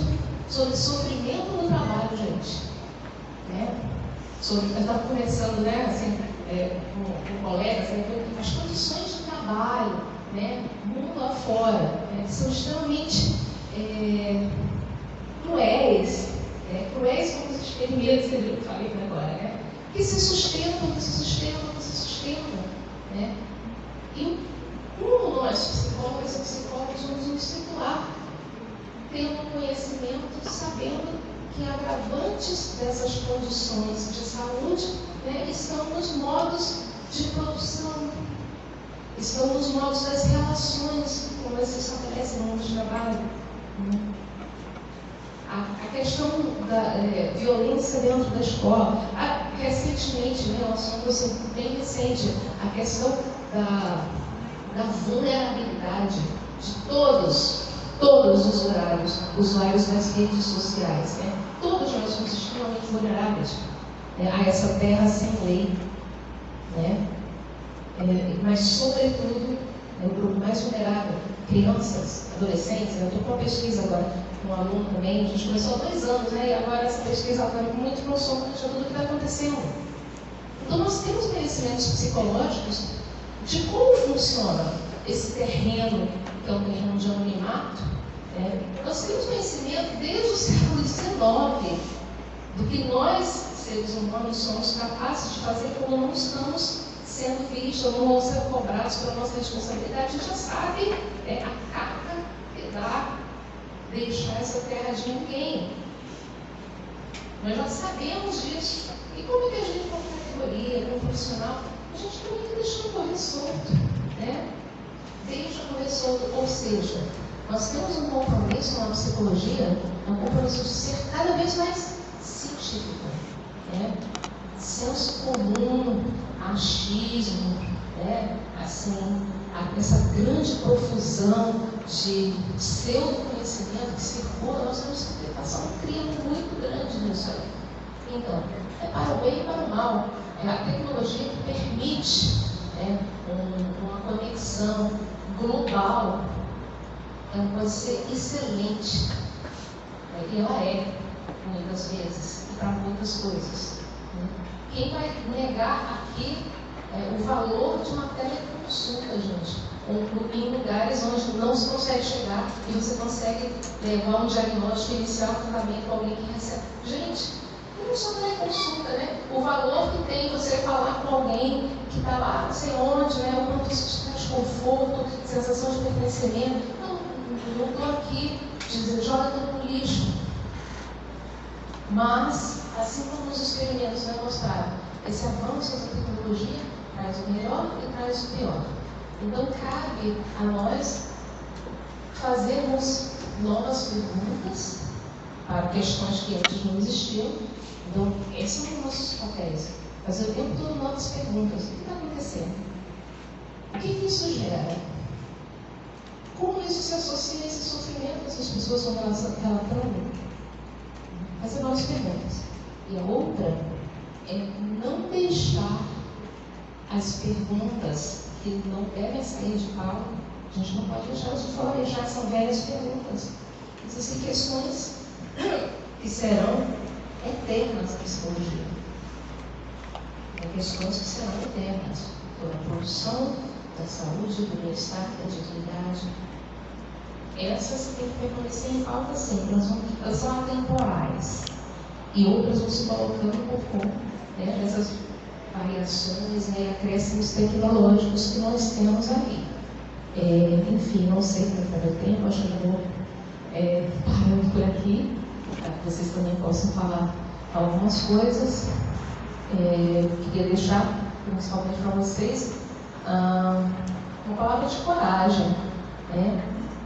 sobre sofrimento no trabalho, gente. Eu estava conversando, assim, com colegas, as condições de trabalho, mundo lá fora, que são extremamente cruéis como os experimentos que eu falei agora, que se sustentam. E como nós, psicólogos e psicólogos, vamos nos circular, tendo conhecimento, sabendo que agravantes dessas condições de saúde estão nos modos de produção, estão nos modos das relações, como se estabelece no mundo de trabalho. A questão da violência dentro da escola, recentemente, um assunto assim, bem recente, a questão da vulnerabilidade de todos os usuários das redes sociais. Todos nós somos extremamente vulneráveis a essa terra sem lei. Mas, sobretudo, o grupo mais vulnerável, crianças, adolescentes. Eu estou com uma pesquisa agora com um aluno também, a gente começou há 2 anos, e agora essa pesquisa está muito próxima de tudo o que está acontecendo. Então, nós temos conhecimentos psicológicos de como funciona esse terreno, que é um terreno de anonimato. Nós temos conhecimento desde o século XIX do que nós, seres humanos, somos capazes de fazer quando não estamos sendo vistos ou não vamos ser cobrados pela nossa responsabilidade. A gente já sabe a carga que dá deixar essa terra de ninguém. Nós já sabemos disso. E como é que a gente, como categoria, como profissional, a gente também está deixando correr solto, Deixa correr solto, ou seja, nós temos um compromisso na psicologia, um compromisso de ser cada vez mais científico, senso comum, achismo, assim, essa grande profusão de pseudo-conhecimento que circula, nós temos que passar um crivo muito grande nisso aí. Então, para o bem e para o mal. A tecnologia que permite uma conexão global, pode ser excelente. E ela muitas vezes, e para muitas coisas. Quem vai negar aqui o valor de uma teleconsulta, gente? Em lugares onde não se consegue chegar e você consegue levar um diagnóstico inicial, tratamento para alguém que recebe. Gente, não só teleconsulta, O valor que tem você falar com alguém que está lá, não sei onde, o quanto isso traz conforto, sensação de pertencimento. Não estou aqui dizendo, joga tudo no lixo. Mas, assim como os experimentos mostraram, esse avanço da tecnologia traz o melhor e traz o pior. Então, cabe a nós fazermos novas perguntas para questões que antes não existiam. Então, esses são os nossos papéis. Fazer o tempo todo novas perguntas. O que está acontecendo? O que isso gera? Como isso se associa a esse sofrimento que essas pessoas estão relatando? Fazer novas perguntas. E a outra é não deixar as perguntas que não devem sair de pauta. A gente não pode deixá-las de fora, já são velhas perguntas. Existem questões que serão eternas na psicologia. Questões que serão eternas. Toda a produção da saúde, do bem-estar, da dignidade. Essas têm que permanecer em pauta sempre. Elas são atemporais. E outras vão se colocando por conta dessas variações e acréscimos tecnológicos que nós temos aí. Enfim, não sei como é o tempo, acho que eu vou parando por aqui, para que vocês também possam falar algumas coisas. Queria deixar, principalmente para vocês, uma palavra de coragem,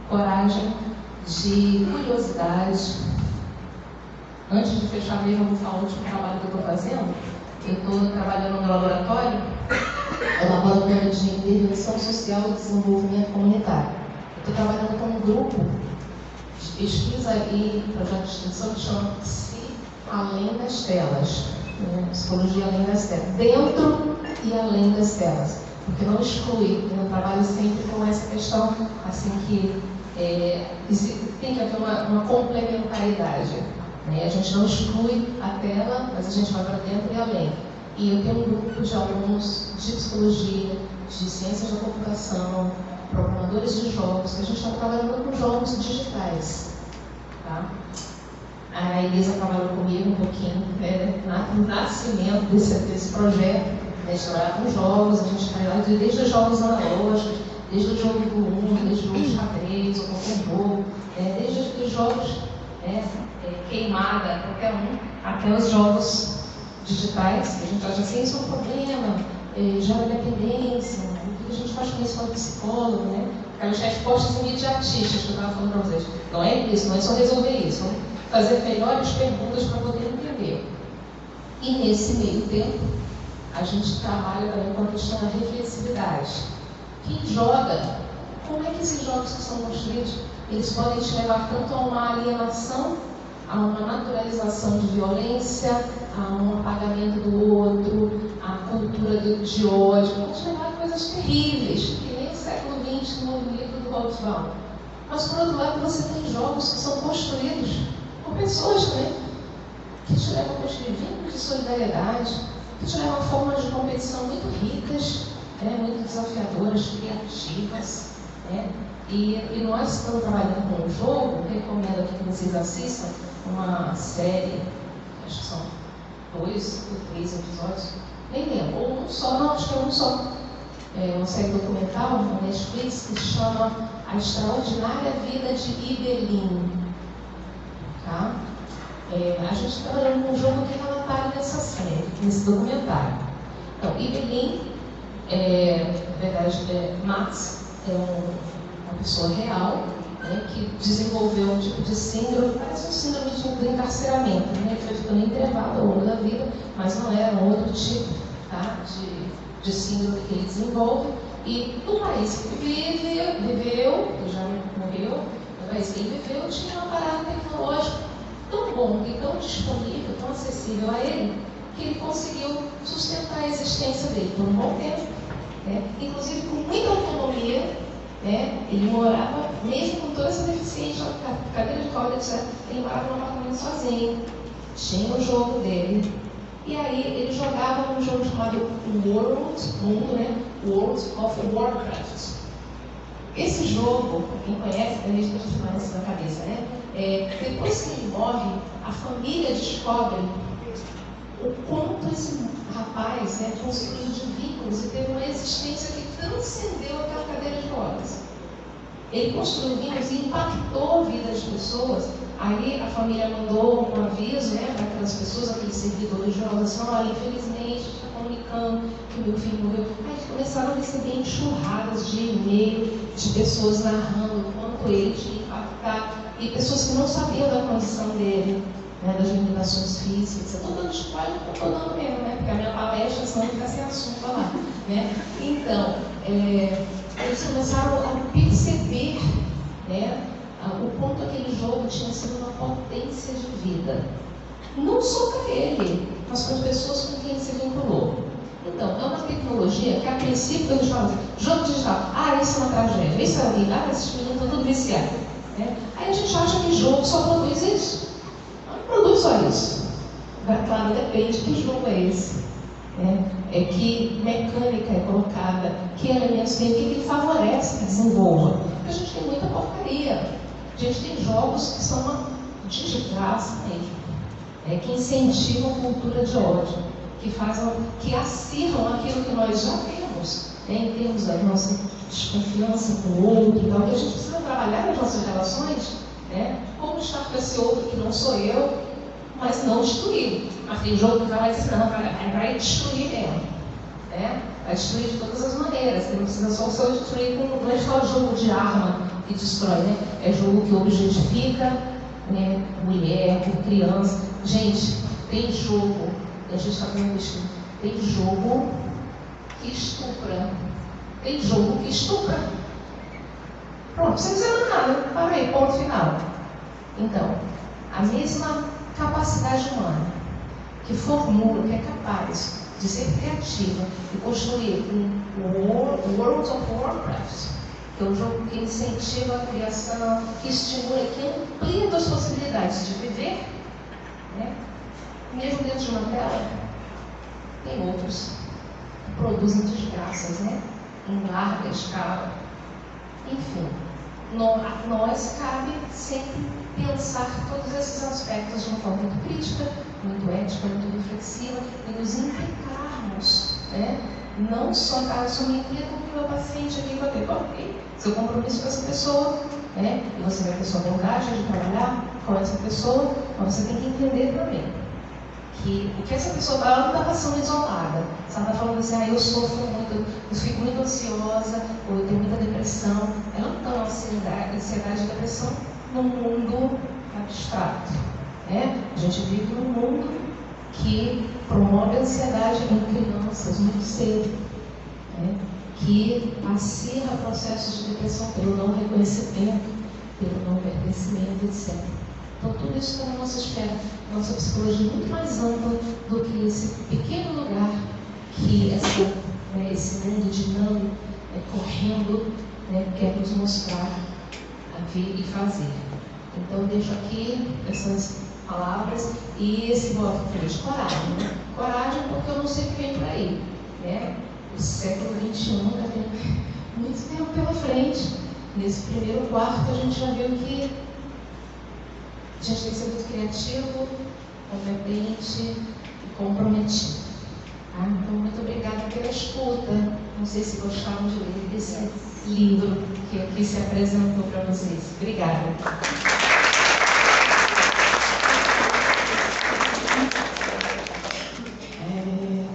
coragem, de curiosidade. Antes de fechar mesmo, eu vou falar o último trabalho que eu estou fazendo. Eu estou trabalhando no meu laboratório, é o Laboratório de Intervenção Social e Desenvolvimento Comunitário. Eu estou trabalhando com um grupo de pesquisa e projeto de extensão que chama PSI além das telas, né? Psicologia além das telas, dentro e além das telas, porque não exclui. Eu trabalho sempre com essa questão, assim, que tem que haver uma complementaridade, né? A gente não exclui a tela, mas a gente vai para dentro e além. E eu tenho um grupo de alunos de psicologia, de ciências da computação, programadores de jogos, que a gente está trabalhando com jogos digitais. Tá? A Elisa trabalhou comigo um pouquinho, né, no nascimento desse projeto. A gente trabalha com jogos, a gente trabalha desde os jogos analógicos, desde o jogo do mundo, desde o jogo de xadrez ou qualquer jogo, desde os jogos queimada, qualquer um, até os jogos digitais, que a gente acha assim, isso é um problema, gera dependência, o que a gente faz com isso como psicólogo, né? Aquelas respostas imediatistas que eu estava falando para vocês. Não é isso, não é só resolver isso, vamos fazer melhores perguntas para poder entender. E nesse meio tempo, a gente trabalha também com a questão da reflexividade. Quem joga, como é que esses jogos que são construídos, eles podem te levar tanto a uma alienação, a uma naturalização de violência, a um apagamento do outro, a cultura de ódio, pode te levar a coisas terríveis, que nem o século XX no livro do Hobsbawm. Mas, por outro lado, você tem jogos que são construídos por pessoas também, que te levam a construir vínculos de solidariedade, que te levam a formas de competição muito ricas, muito desafiadoras, criativas. E nós estamos trabalhando com um jogo, recomendo aqui que vocês assistam, uma série, acho que são 2 ou 3 episódios, nem lembro, ou um só, não, acho que é um só. Uma série documental na Netflix que se chama A Extraordinária Vida de Ibelin. Tá? A gente está trabalhando com um jogo que é relatado nessa série, nesse documentário. Então, Ibelin, na verdade, Max é uma pessoa real, que desenvolveu um tipo de síndrome, parece um síndrome de encarceramento, Ele foi ficando entrevado ao longo da vida, mas não era um outro tipo, tá? de síndrome que ele desenvolve. E no país que ele viveu, que já morreu, no país que ele viveu, tinha um aparato tecnológico tão bom e tão disponível, tão acessível a ele, que ele conseguiu sustentar a existência dele por um bom tempo, inclusive com muita autonomia. Ele morava, mesmo com toda essa deficiência, cadeira de roda, etc., ele morava num apartamento sozinho, tinha o jogo dele, e aí ele jogava um jogo chamado World of Warcraft. Esse jogo, quem conhece, tem gente que está isso na cabeça, depois que ele morre, a família descobre o quanto esse rapaz construiu de vínculos e teve uma existência que transcendeu aquela cadeira de rodas. Ele construiu vínculos e impactou a vida das pessoas. Aí a família mandou um aviso para aquelas pessoas, aqueles servidores de rodas, assim: olha, infelizmente está comunicando que o meu filho morreu. Aí eles começaram a receber enxurradas de e-mail de pessoas narrando o quanto ele tinha impactado, e pessoas que não sabiam da condição dele, das limitações físicas. Eu estou dando spoiler, não estou dando mesmo, porque a minha palestra senão fica sem assunto lá. Então, eles começaram a perceber o quanto aquele jogo tinha sido uma potência de vida. Não só para ele, mas para as pessoas com quem se vinculou. Então, é uma tecnologia que, a princípio, eles falam assim: jogo digital, isso é uma tragédia, isso é horrível, esses meninos estão tudo viciados. Aí a gente acha que jogo só produz isso. Não produz só isso. Claro, depende de que jogo é esse. Que mecânica é colocada, que elementos tem, o que ele favorece que desenvolva. Porque a gente tem muita porcaria. A gente tem jogos que são uma desgraça mesmo, que incentivam a cultura de ódio, que acirram aquilo que nós já temos, em termos da nossa desconfiança com o outro e tal, que a gente precisa trabalhar nas nossas relações, como estar com esse outro que não sou eu, mas não destruir. Mas tem jogo que vai dizer: não, vai destruir mesmo. Vai destruir de todas as maneiras. Você não precisa só destruir não é só jogo de arma que destrói, É jogo que objetifica, mulher, criança. Gente, tem jogo, a gente está vendo isso, tem jogo que estupra. Tem jogo que estupra. Pronto, sem dizer nada. Para aí, ponto final. Então, a mesma capacidade humana, que formula, que é capaz de ser criativa e construir um World of Warcraft, que é um jogo que incentiva a criação, que estimula, que amplia as possibilidades de viver, né? Mesmo dentro de uma tela, tem outros que produzem desgraças, né? Em larga escala. Enfim, a nós cabe sempre pensar todos esses aspectos de uma forma muito crítica, muito ética, muito reflexiva, e nos implicarmos, né? Não só me implico com o meu paciente aqui, com ok, seu compromisso com essa pessoa, né? E você vai ter sua abordagem de trabalhar com essa pessoa, mas você tem que entender também que o que essa pessoa fala, ela não está passando isolada. Se ela está falando assim, eu sofro muito, eu fico muito ansiosa, ou eu tenho muita depressão, ela não está ansiedade e depressão num mundo abstrato, né? A gente vive num mundo que promove a ansiedade em crianças muito cedo, né? Que acirra processos de depressão pelo não reconhecimento, pelo não pertencimento, etc. Então, tudo isso está na nossa esfera, nossa psicologia muito mais ampla do que esse pequeno lugar que esse mundo dinâmico, correndo, quer nos mostrar, a ver e fazer. Então, eu deixo aqui essas palavras e esse bloco de coragem. Né? Coragem porque eu não sei o que vem por aí. Né? O século XXI ainda tem muito tempo pela frente. Nesse primeiro quarto, a gente já viu que a gente tem que ser muito criativo, competente e comprometido. Tá? Então, muito obrigada pela escuta. Não sei se gostaram de ler esse livro que aqui se apresentou para vocês. Obrigada.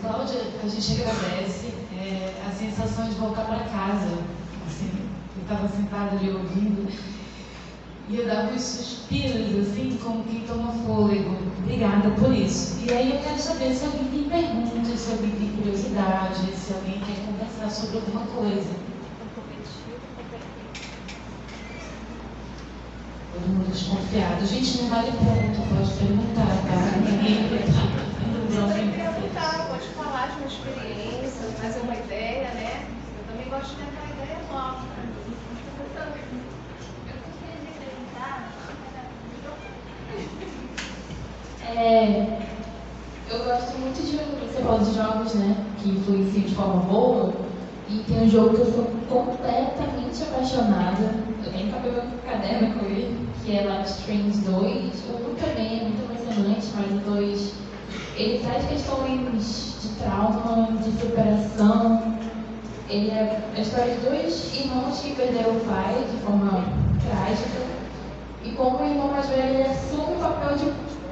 Cláudia, a gente agradece a sensação de voltar para casa. Assim, eu estava sentada ali ouvindo e eu dava os suspiros, assim, como quem toma fôlego. Obrigada por isso. E aí eu quero saber se alguém tem perguntas, se alguém tem curiosidade, se alguém quer conversar sobre alguma coisa. Todo mundo desconfiado. Gente, não vale ponto, pode perguntar, tá? Ninguém
pode perguntar, pode falar de uma experiência, fazer uma ideia, né? Eu também gosto de tentar ideia nova.
Eu gosto muito de você falou de jogos, né, que influenciam de forma boa, e tem um jogo que eu sou completamente apaixonada, eu tenho cabelo caderno com ele, que é Life Strange 2. O 1 também é muito emocionante, mas o 2 ele traz questões de trauma, de superação. Ele é a história de dois irmãos que perderam o pai de forma trágica, e como o irmão mais velho ele assume o papel de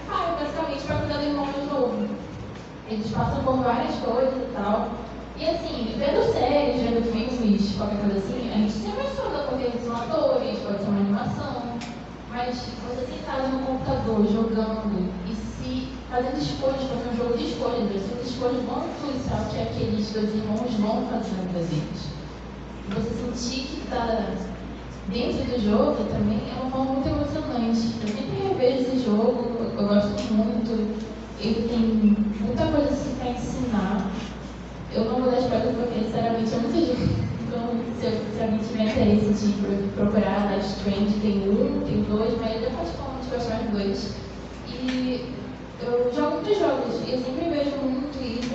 pai, basicamente, para cuidar do irmão mais novo. Eles passam por várias coisas e tal. E assim, vendo séries, vendo filmes, qualquer coisa assim, a gente se emociona porque eles são atores, pode ser uma animação. Mas você sentado no computador, jogando e se fazendo escolhas, porque é um jogo de escolhas, as escolhas vão influenciar o que aqueles dois irmãos vão fazer na vida deles. E você sentir que está dentro do jogo também é uma forma muito emocionante. Eu sempre revejo esse jogo, eu gosto muito. Ele tem muita coisa assim para ensinar. Eu não vou dar spoiler porque, sinceramente, eu não sei. Então, se alguém tiver interesse de procurar Life Strange, tem um, tem dois, mas eu particularmente gosto mais de dois. E eu jogo muitos jogos e eu sempre vejo muito isso.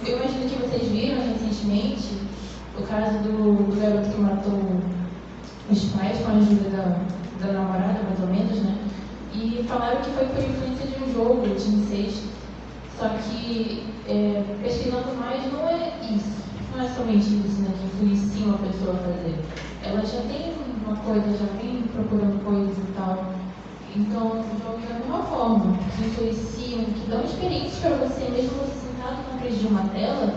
Eu imagino que vocês viram recentemente o caso do garoto que matou os pais com a ajuda da namorada, mais ou menos, né? E falaram que foi por influência de um jogo de incesto. Só que, pesquisando mais, não é isso. Não é somente isso, né, que influencia uma pessoa a fazer. Ela já tem uma coisa, já vem procurando coisas e tal. Então, o jogo é da mesma forma, que influenciam, que dão experiências para você, mesmo você sentado na frente de uma tela,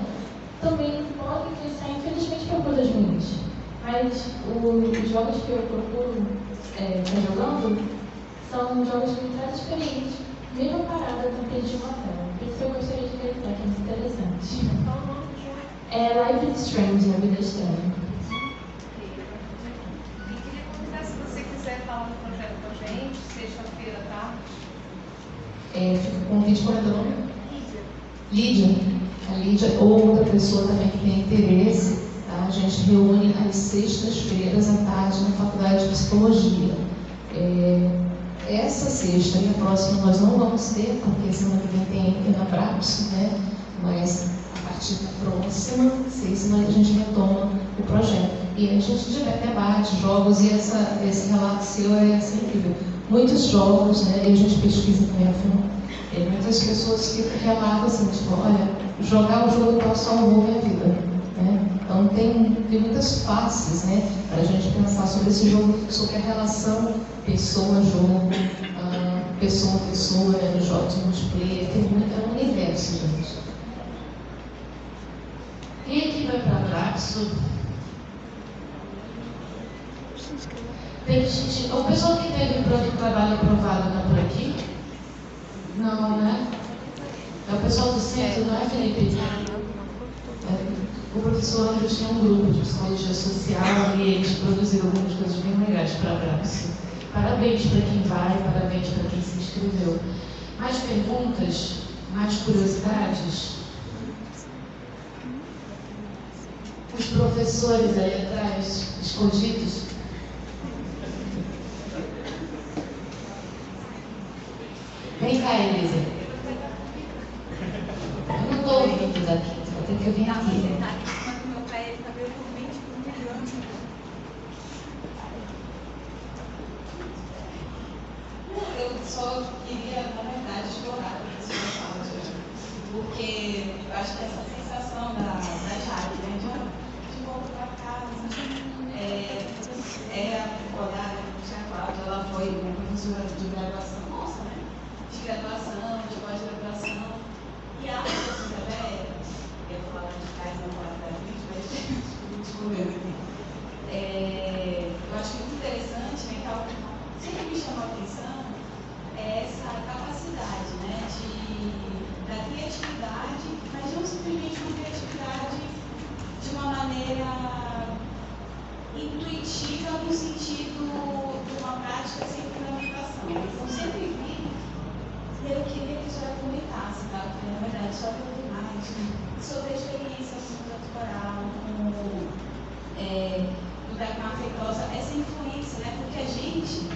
também podem influenciar, infelizmente, para coisas ruins. Mas os jogos que eu procuro estar jogando são jogos que me trazem experiências, mesmo parada na frente de uma tela. Por isso eu gostaria de ver, que é muito interessante.
Qual o nome do jogo?
Life is Strange, A Vida Estranha.
E queria convidar, se você quiser falar do projeto com a gente, sexta-feira à tarde.
Fica o convite, qual é o nome? Lídia. A Lídia ou outra pessoa também que tem interesse, tá? A gente reúne às sextas-feiras à tarde na Faculdade de Psicologia. Essa sexta e a próxima nós não vamos ter, porque semana que vem tem Enabrapso, né? Mas a partir da próxima sexta a gente retoma o projeto. E a gente tiver debate, jogos, e esse relato seu é incrível. Muitos jogos, né? E a gente pesquisa também, muitas pessoas que relatam assim, tipo, olha, jogar o jogo tal salvou minha vida, né? Então tem muitas faces, né, para a gente pensar sobre esse jogo, sobre a relação pessoa-jogo, pessoa-pessoa, né, nos jogos multiplayer. É um universo, gente.
Quem aqui vai para Abrapso? O pessoal que teve o trabalho aprovado não é por aqui? Não, né? É o pessoal do centro, não é, Felipe? O professor André tinha um grupo de psicologia social e eles produziram algumas coisas bem legais para Abrapso. Parabéns para quem vai, parabéns para quem se inscreveu. Mais perguntas? Mais curiosidades? Os professores ali atrás, escondidos? Vem cá, Elisa. Eu não estou ouvindo daqui, vou ter que vir aqui.
Meu pai está meio por 20 milhões. Eu só queria, na verdade, explorar o que a senhora fala, porque eu acho que essa sensação da Jade, né, de voltar para casa, olhar, a Cláudia, ela foi uma professora de graduação, nossa, né? De graduação, de pós-graduação, e a professora Vera, eu vou falar de trás, não falar da frente, mas descobrindo aqui. Eu acho muito interessante, né, que algo que sempre me chamou a atenção é essa capacidade, né, da criatividade, mas não simplesmente uma criatividade de uma maneira intuitiva no sentido de uma prática sem fundamentação. Então, sempre vi, e eu queria que a senhora comentasse, tá? Porque, na verdade, só para ouvir mais sobre a experiência doutoral, do Dagmar Feitosa, essa influência, né? Porque a gente,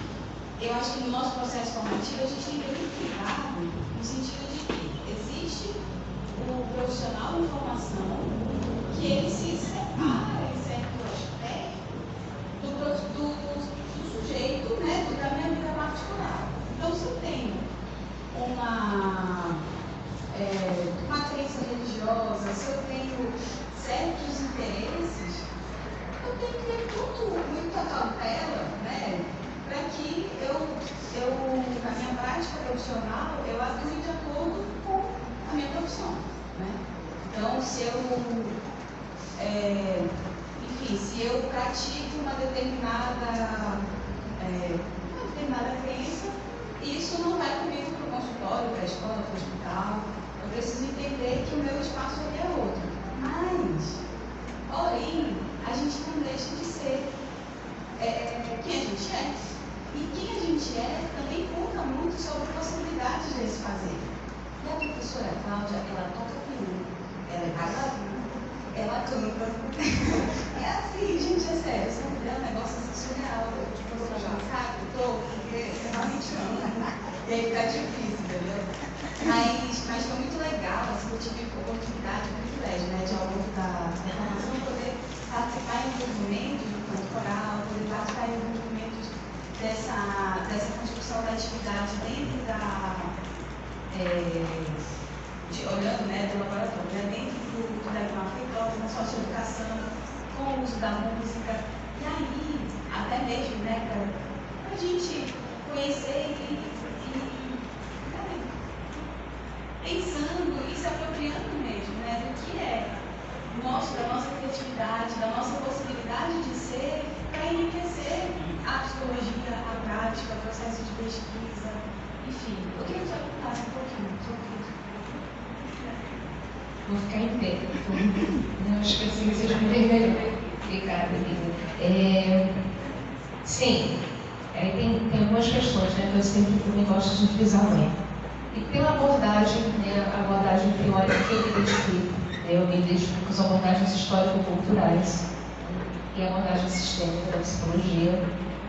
eu acho que no nosso processo formativo, a gente tem que ter muito cuidado no sentido de que existe o profissional de formação, que ele se separa em certo aspecto do sujeito, né, da minha vida particular. Então, se eu tenho uma crença religiosa, se eu tenho certos interesses, eu tenho que ter muita cautela, né, para que a minha prática profissional, eu atue de acordo com a minha profissão, né? Então, se eu pratico uma determinada crença, isso não vai comigo para o consultório, para a escola, para o hospital. Eu preciso entender que o meu espaço ali é outro. Mas, porém, a gente não deixa de ser quem a gente é. E quem a gente é também conta muito sobre possibilidades desse fazer. E a professora Cláudia, ela toca piano, ela é bailarina, ela canta. É assim, gente, é sério, essa mulher é um negócio surreal. Eu já sabe, porque eu realmente amo. E aí fica difícil, entendeu? Mas foi muito legal, assim, eu tive oportunidade, privilégio, né, de ao longo da formação poder participar em movimentos do canto coral, poder participar em movimentos dessa construção da atividade dentro olhando, né, do laboratório, né, dentro da Dagmar Feitosa, na socioeducação, com o uso da música, e aí, até mesmo, né, para a gente conhecer e pensando e se apropriando mesmo, né, do que é da nossa criatividade, da nossa possibilidade de ser, para enriquecer a psicologia, a prática, o processo de pesquisa, enfim. Eu queria que você contasse um pouquinho sobre isso.
Vou ficar em pé. Não esqueci que vocês me entenderam. Obrigada, amiga. Sim, aí tem algumas questões, né, que eu sempre também gosto de frisar bem. E pela abordagem, né, a abordagem teórica que eu me identifico, eu me identifico com as abordagens histórico-culturais e a abordagem sistêmica da psicologia.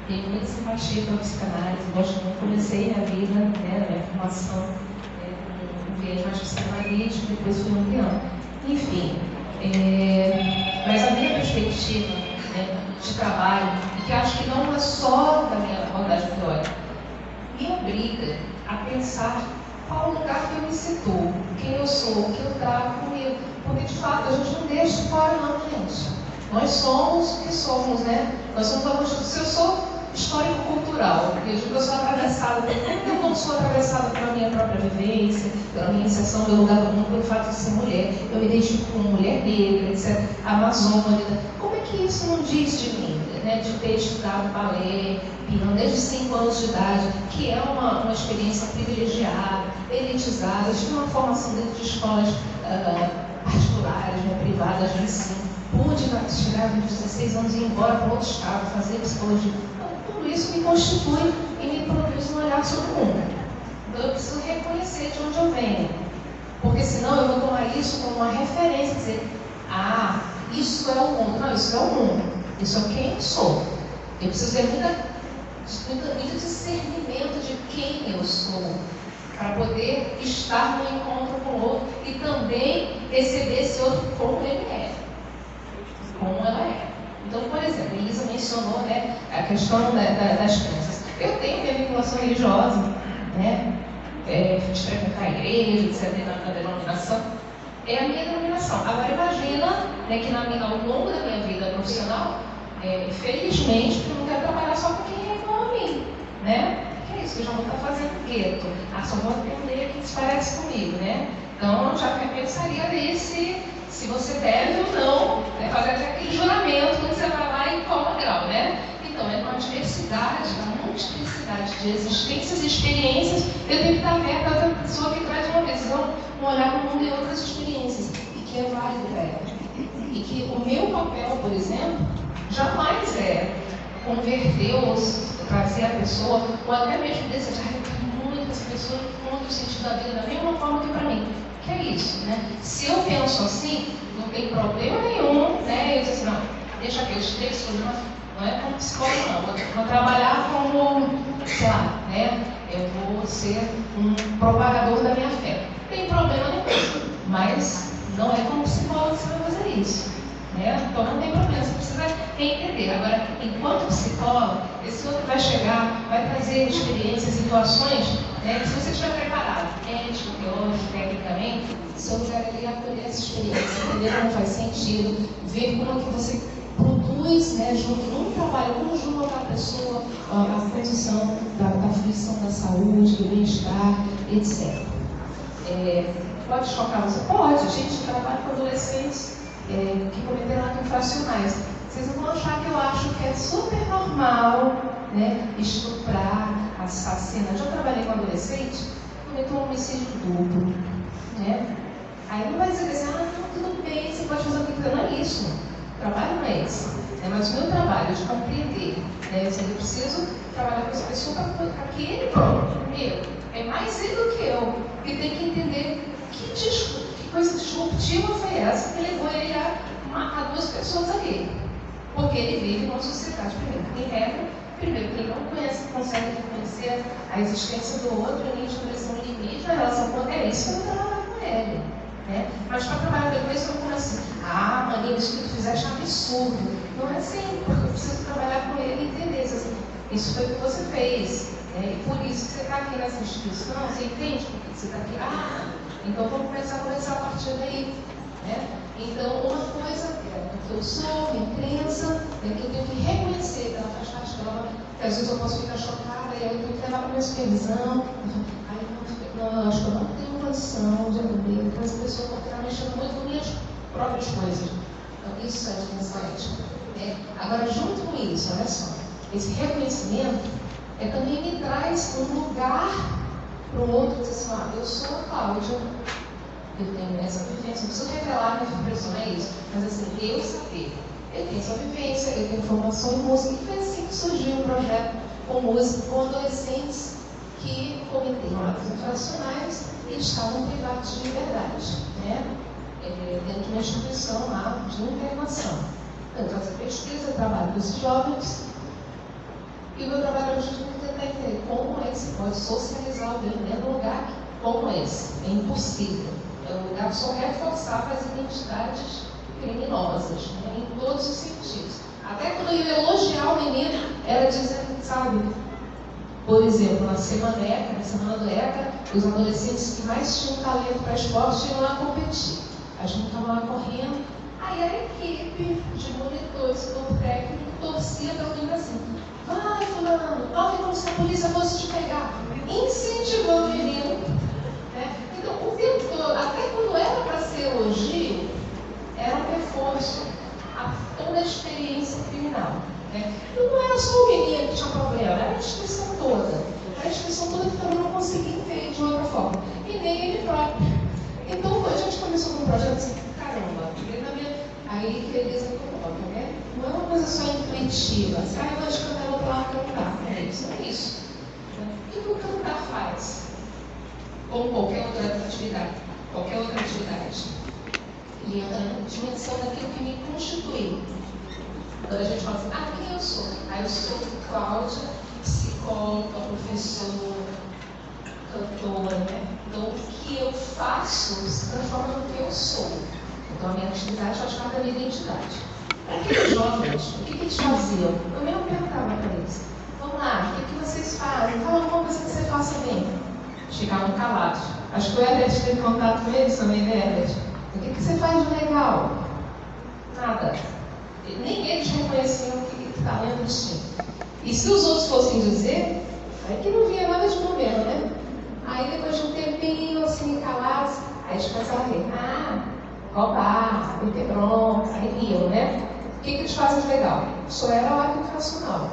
Tenho muita simpatia pela psicanálise, gosto muito, comecei minha vida, né, na minha formação, com um viés mais psicanalítico, depois fui ampliando. Enfim, mas a minha perspectiva, né, de trabalho, e que acho que não é só da minha abordagem teórica, me obriga a pensar qual o lugar que eu me situo, quem eu sou, o que eu trago comigo. Porque, de fato, a gente não deixa de fora, não, gente. Nós somos o que somos, né? Nós somos, se eu sou histórico-cultural, eu digo que eu sou atravessada, eu não sou atravessada pela minha própria vivência, pela minha inserção, meu lugar no mundo, pelo fato de ser mulher, eu me identifico como mulher negra, etc., amazônica. Como é que isso não diz de mim, né? De ter estudado balé, piano desde 5 anos de idade, que é uma experiência privilegiada, elitizada, tive uma formação dentro de escolas particulares, né, privadas de ensino, pude chegar aos 16 anos e ir embora para outro estado, fazer psicologia. Tudo isso me constitui e me produz um olhar sobre o mundo. Então eu preciso reconhecer de onde eu venho, porque senão eu vou tomar isso como uma referência, dizer, isso é o mundo. Não, isso é o mundo, isso é quem eu sou. Eu preciso ter muito discernimento de quem eu sou, para poder estar no encontro com o outro e também receber esse outro como ele é, como ela é. Então, por exemplo, a Elisa mencionou, né, a questão das crenças. Eu tenho minha vinculação religiosa, né, de frequentar a igreja, etc., na denominação, é a minha denominação. Agora, imagina, né, que ao longo da minha vida profissional, felizmente, eu não quero trabalhar só com quem é igual a mim, né? Que é isso, que eu já vou estar fazendo gueto. Só vou atender quem se parece comigo, né? Então, já pensaria ali se você deve ou não, né, fazer até aquele juramento quando você vai lá em qual grau, né? Então, é uma diversidade, uma multiplicidade de existências e experiências. Eu tenho que estar aberta a outra pessoa que traz uma visão, um olhar para o mundo e outras experiências, e que é válido para ela. E que o meu papel, por exemplo, jamais é converter ou trazer a pessoa, ou até mesmo desejar, eu quero muito que essa pessoa encontre o sentido da vida da mesma forma que para mim. Que é isso, né? Se eu penso assim, não tem problema nenhum, né? Eu disse assim, não, deixa aqui, eu estudei psicologia, não é como psicólogo, não. Vou trabalhar como, sei lá, né? Eu vou ser um propagador da minha fé. Não tem problema nenhum, mas não é como psicólogo que você vai fazer isso. Né? Então não tem problema, você precisa entender. Agora, enquanto psicólogo, esse outro vai chegar, vai trazer experiências, situações, né, que se você estiver preparado, ético, teórico, tecnicamente, seu lugar ali é acolher essa experiência, entender como faz sentido, ver como é que você produz, né, junto num trabalho conjunto com a pessoa, a condição da fruição da saúde, do bem-estar, etc. Pode chocar você? Pode. A gente trabalha com adolescentes que cometeram atos infracionais. Vocês não vão achar que eu acho que é super normal, né, estuprar, assassinar. Já trabalhei com adolescente, cometeu um homicídio duplo, né? Aí não vai dizer assim, não, tudo bem, você pode fazer o que quiser. Não é isso. O trabalho não é esse. Mas o meu trabalho é de compreender, né? Eu preciso trabalhar com essa pessoa para que ele primeiro, é mais ele do que eu, que tem que entender que coisa disruptiva foi essa que levou ele a matar 2 pessoas ali. Porque ele vive numa sociedade, primeiro que ele não consegue reconhecer a existência do outro, ele estabelecer um limite na relação com ele, isso eu trabalho com ele. Né? Mas para trabalhar depois eu não começo assim, Maninha, isso que tu fizeste é um absurdo. Não é assim, porque eu preciso trabalhar com ele e entender assim, isso foi o que você fez. Né? E por isso que você está aqui nessa instituição, você entende por que você está aqui? Então vamos começar a conversar a partir daí. Né? Então, uma coisa é o que eu sou, minha crença, que eu tenho que reconhecer, ela faz parte dela, que às vezes eu posso ficar chocada, e aí eu tenho que levar para a minha supervisão. Não, acho que eu não tenho condição de atender para essa pessoa, porque está mexendo muito com minhas próprias coisas. Então, isso é dimensão ética. Né? Agora, junto com isso, olha só, esse reconhecimento também me traz um lugar para o outro dizer assim, eu sou a Cláudia, eu tenho essa vivência, não preciso revelar minha impressão, não é isso, mas assim, eu saber, eu tenho essa vivência, eu tenho formação em música, e foi assim que surgiu um projeto com música, com adolescentes
que cometeram atos infracionais e estavam privados de liberdade, né? Dentro de uma instituição lá de internação. Eu faço pesquisa, trabalho com esses jovens, e o meu trabalho é justamente tentar entender como é que se pode socializar alguém dentro de um lugar como esse. É impossível. É um lugar que só reforçava as identidades criminosas, né? Em todos os sentidos. Até quando eu ia elogiar o menino, era dizendo, sabe, por exemplo, na semana do ECA, os adolescentes que mais tinham talento para esporte iam lá competir. A gente estava lá correndo, aí a equipe de monitores, do técnico, torcia para o menino assim, vai fulano, corre como se a polícia fosse te pegar, incentivando o menino, né? Então, o tempo todo, até quando era para ser elogio, era um reforço a toda a experiência criminal, né? E não era só o menino que tinha problema, era a instituição toda. A instituição toda que também não conseguia entender de outra forma. E nem ele próprio. Então, a gente começou com um projeto assim, caramba, aí que eles colocam, né? Não é uma coisa só intuitiva. Sai, eu acho que eu vou lá cantar. É isso, não é isso. O que o cantar faz? Como qualquer outra atividade. Qualquer outra atividade. Ele entra na dimensão daquilo que me constitui. Quando a gente fala assim, quem eu sou? Eu sou Cláudia, psicóloga, professora, cantora, né? Então, o que eu faço se transforma no que eu sou. Então, a minha atividade faz parte da minha identidade. Para aqueles jovens, o que eles faziam? Eu mesmo perguntava para eles. Vamos lá, o que vocês fazem? Fala alguma coisa que você faça bem. Ficavam calados. Acho que o Herbert teve contato com eles também, né, Herbert? O que você faz de legal? Nada. Nem eles reconheciam o que talento eles tinham. E se os outros fossem dizer, aí que não via nada de bom mesmo, né? Aí depois de um tempinho, assim, calados, aí eles começaram a rir. Roubar, meter bronca, aí riam, né? O que eles fazem de legal? Só era o ato infracional.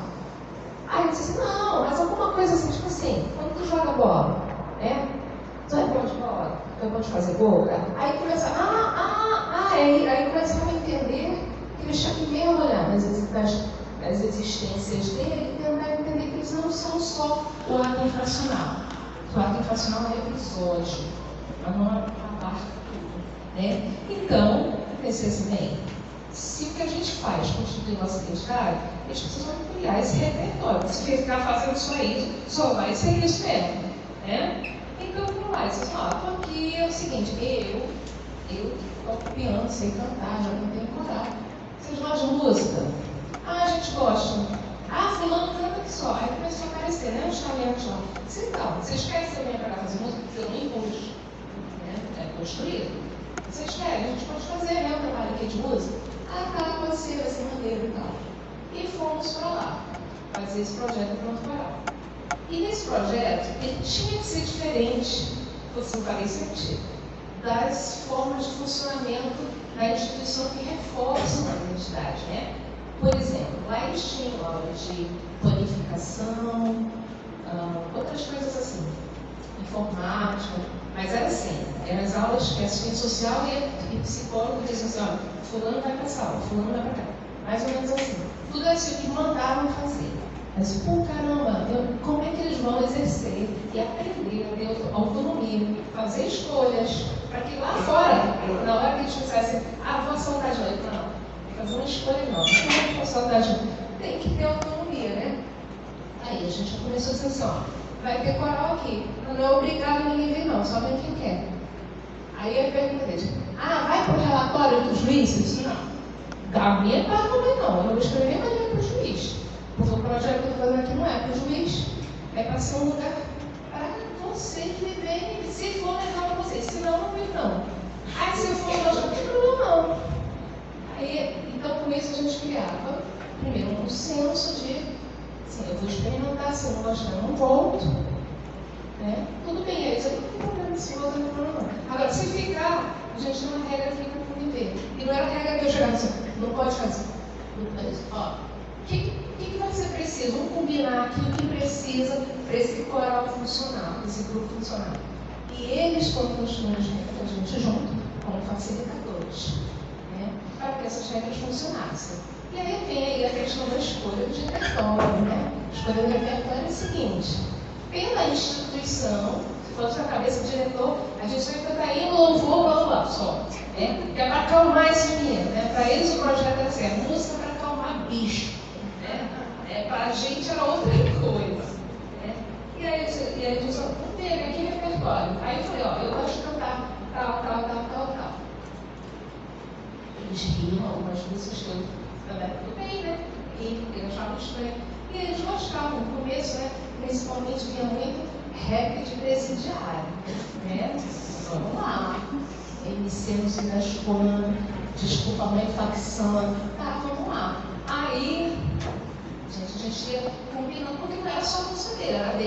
Aí eu disse assim, não, mas alguma coisa assim, tipo assim, quando tu joga bola, né? Tu é bom de bola, tu é bom de fazer gol, aí começa, aí começaram a entender que eles tinham que mergulhar nas existências dele e tentar entender que eles não são só o ato infracional. O ato infracional é episódio, mas não é a parte tudo, né? Então, pensei assim, bem, se o que a gente faz constitui nossa identidade, eles precisam criar esse repertório. Se ficar fazendo só isso, só vai ser isso mesmo, né? Então, vamos lá, vocês falam, aqui é o seguinte, eu toco piano, sei cantar, já cantei em coral. Vocês gostam de música? A gente gosta. Fulano canta aqui só. Aí começou a aparecer, né? Os talentos lá. Vocês querem ser bem para fazer música? Porque eu não impus, né? É construído. Vocês querem? A gente pode fazer, né? Um trabalho aqui de música. Pode ser, vai ser maneiro e tal. E fomos para lá, fazer esse projeto em Pronto Coral. E nesse projeto, ele tinha que ser diferente, assim, parei sentido, das formas de funcionamento da instituição que reforçam a identidade, né? Por exemplo, lá eles tinham aulas de planificação, outras coisas assim, informática, mas era assim, eram as aulas que a assistente social e psicólogo diziam assim, fulano vai para essa aula, fulano vai para cá, mais ou menos assim. Tudo isso que mandavam fazer. Mas, caramba, como é que eles vão exercer e aprender a ter autonomia, fazer escolhas, para que lá fora, na hora que eles dissessem, vou assaltar de noite, não, fazer uma escolha não vou assaltar de noite, tem que ter autonomia, né? Aí a gente já começou a dizer assim, vai ter coral aqui, não é obrigado a ninguém vir não, só vem quem quer. Aí eu perguntei, vai para o relatório do juiz? Eu disse, não, da minha parte também não, eu não vou escrever, mas não é para o juiz. Porque o projeto que eu estou fazendo aqui não é para o juiz, é para ser um lugar para você que vem, se for legal para você, se não vem não. Se eu for gostar, não tem problema não. Aí, então com isso a gente criava, primeiro, um senso de, eu vou experimentar, se eu não gostar, eu não volto. Né? Tudo bem, isso aí não tem problema, se eu voltar, não tem problema não. Agora, se ficar, a gente tem uma regra que fica por viver. E não era a regra que eu chegava assim, não pode fazer. O que vai ser preciso? Vamos combinar aquilo que precisa para esse coral funcionar, esse grupo funcionar. E eles foram construindo a gente junto, como facilitadores, né? Para que essas regras funcionassem. E aí vem aí a questão da escolha do repertório, né? A escolha do repertório é o seguinte, pela instituição. Se fosse a cabeça do diretor, a gente vai cantar aí louvor, blá blá só. Né? Que é para acalmar esse menino. Né? Para eles o projeto era assim, a música para acalmar bicho. Né? Para a gente era outra coisa. Né? E aí ele disse, não teve aqui repertório. Aí eu falei, ó, eu gosto de cantar tal. Eles riam algumas músicas que eu também tudo bem, né? E eu achava estranho. E eles gostavam. No começo, né? Principalmente vinha muito rap de presidiário. Né? Vamos lá. MC das quando, desculpa a mãe facção. Tá, vamos lá. Aí, gente, a gente ia combinando, porque não era só a música dele, era dele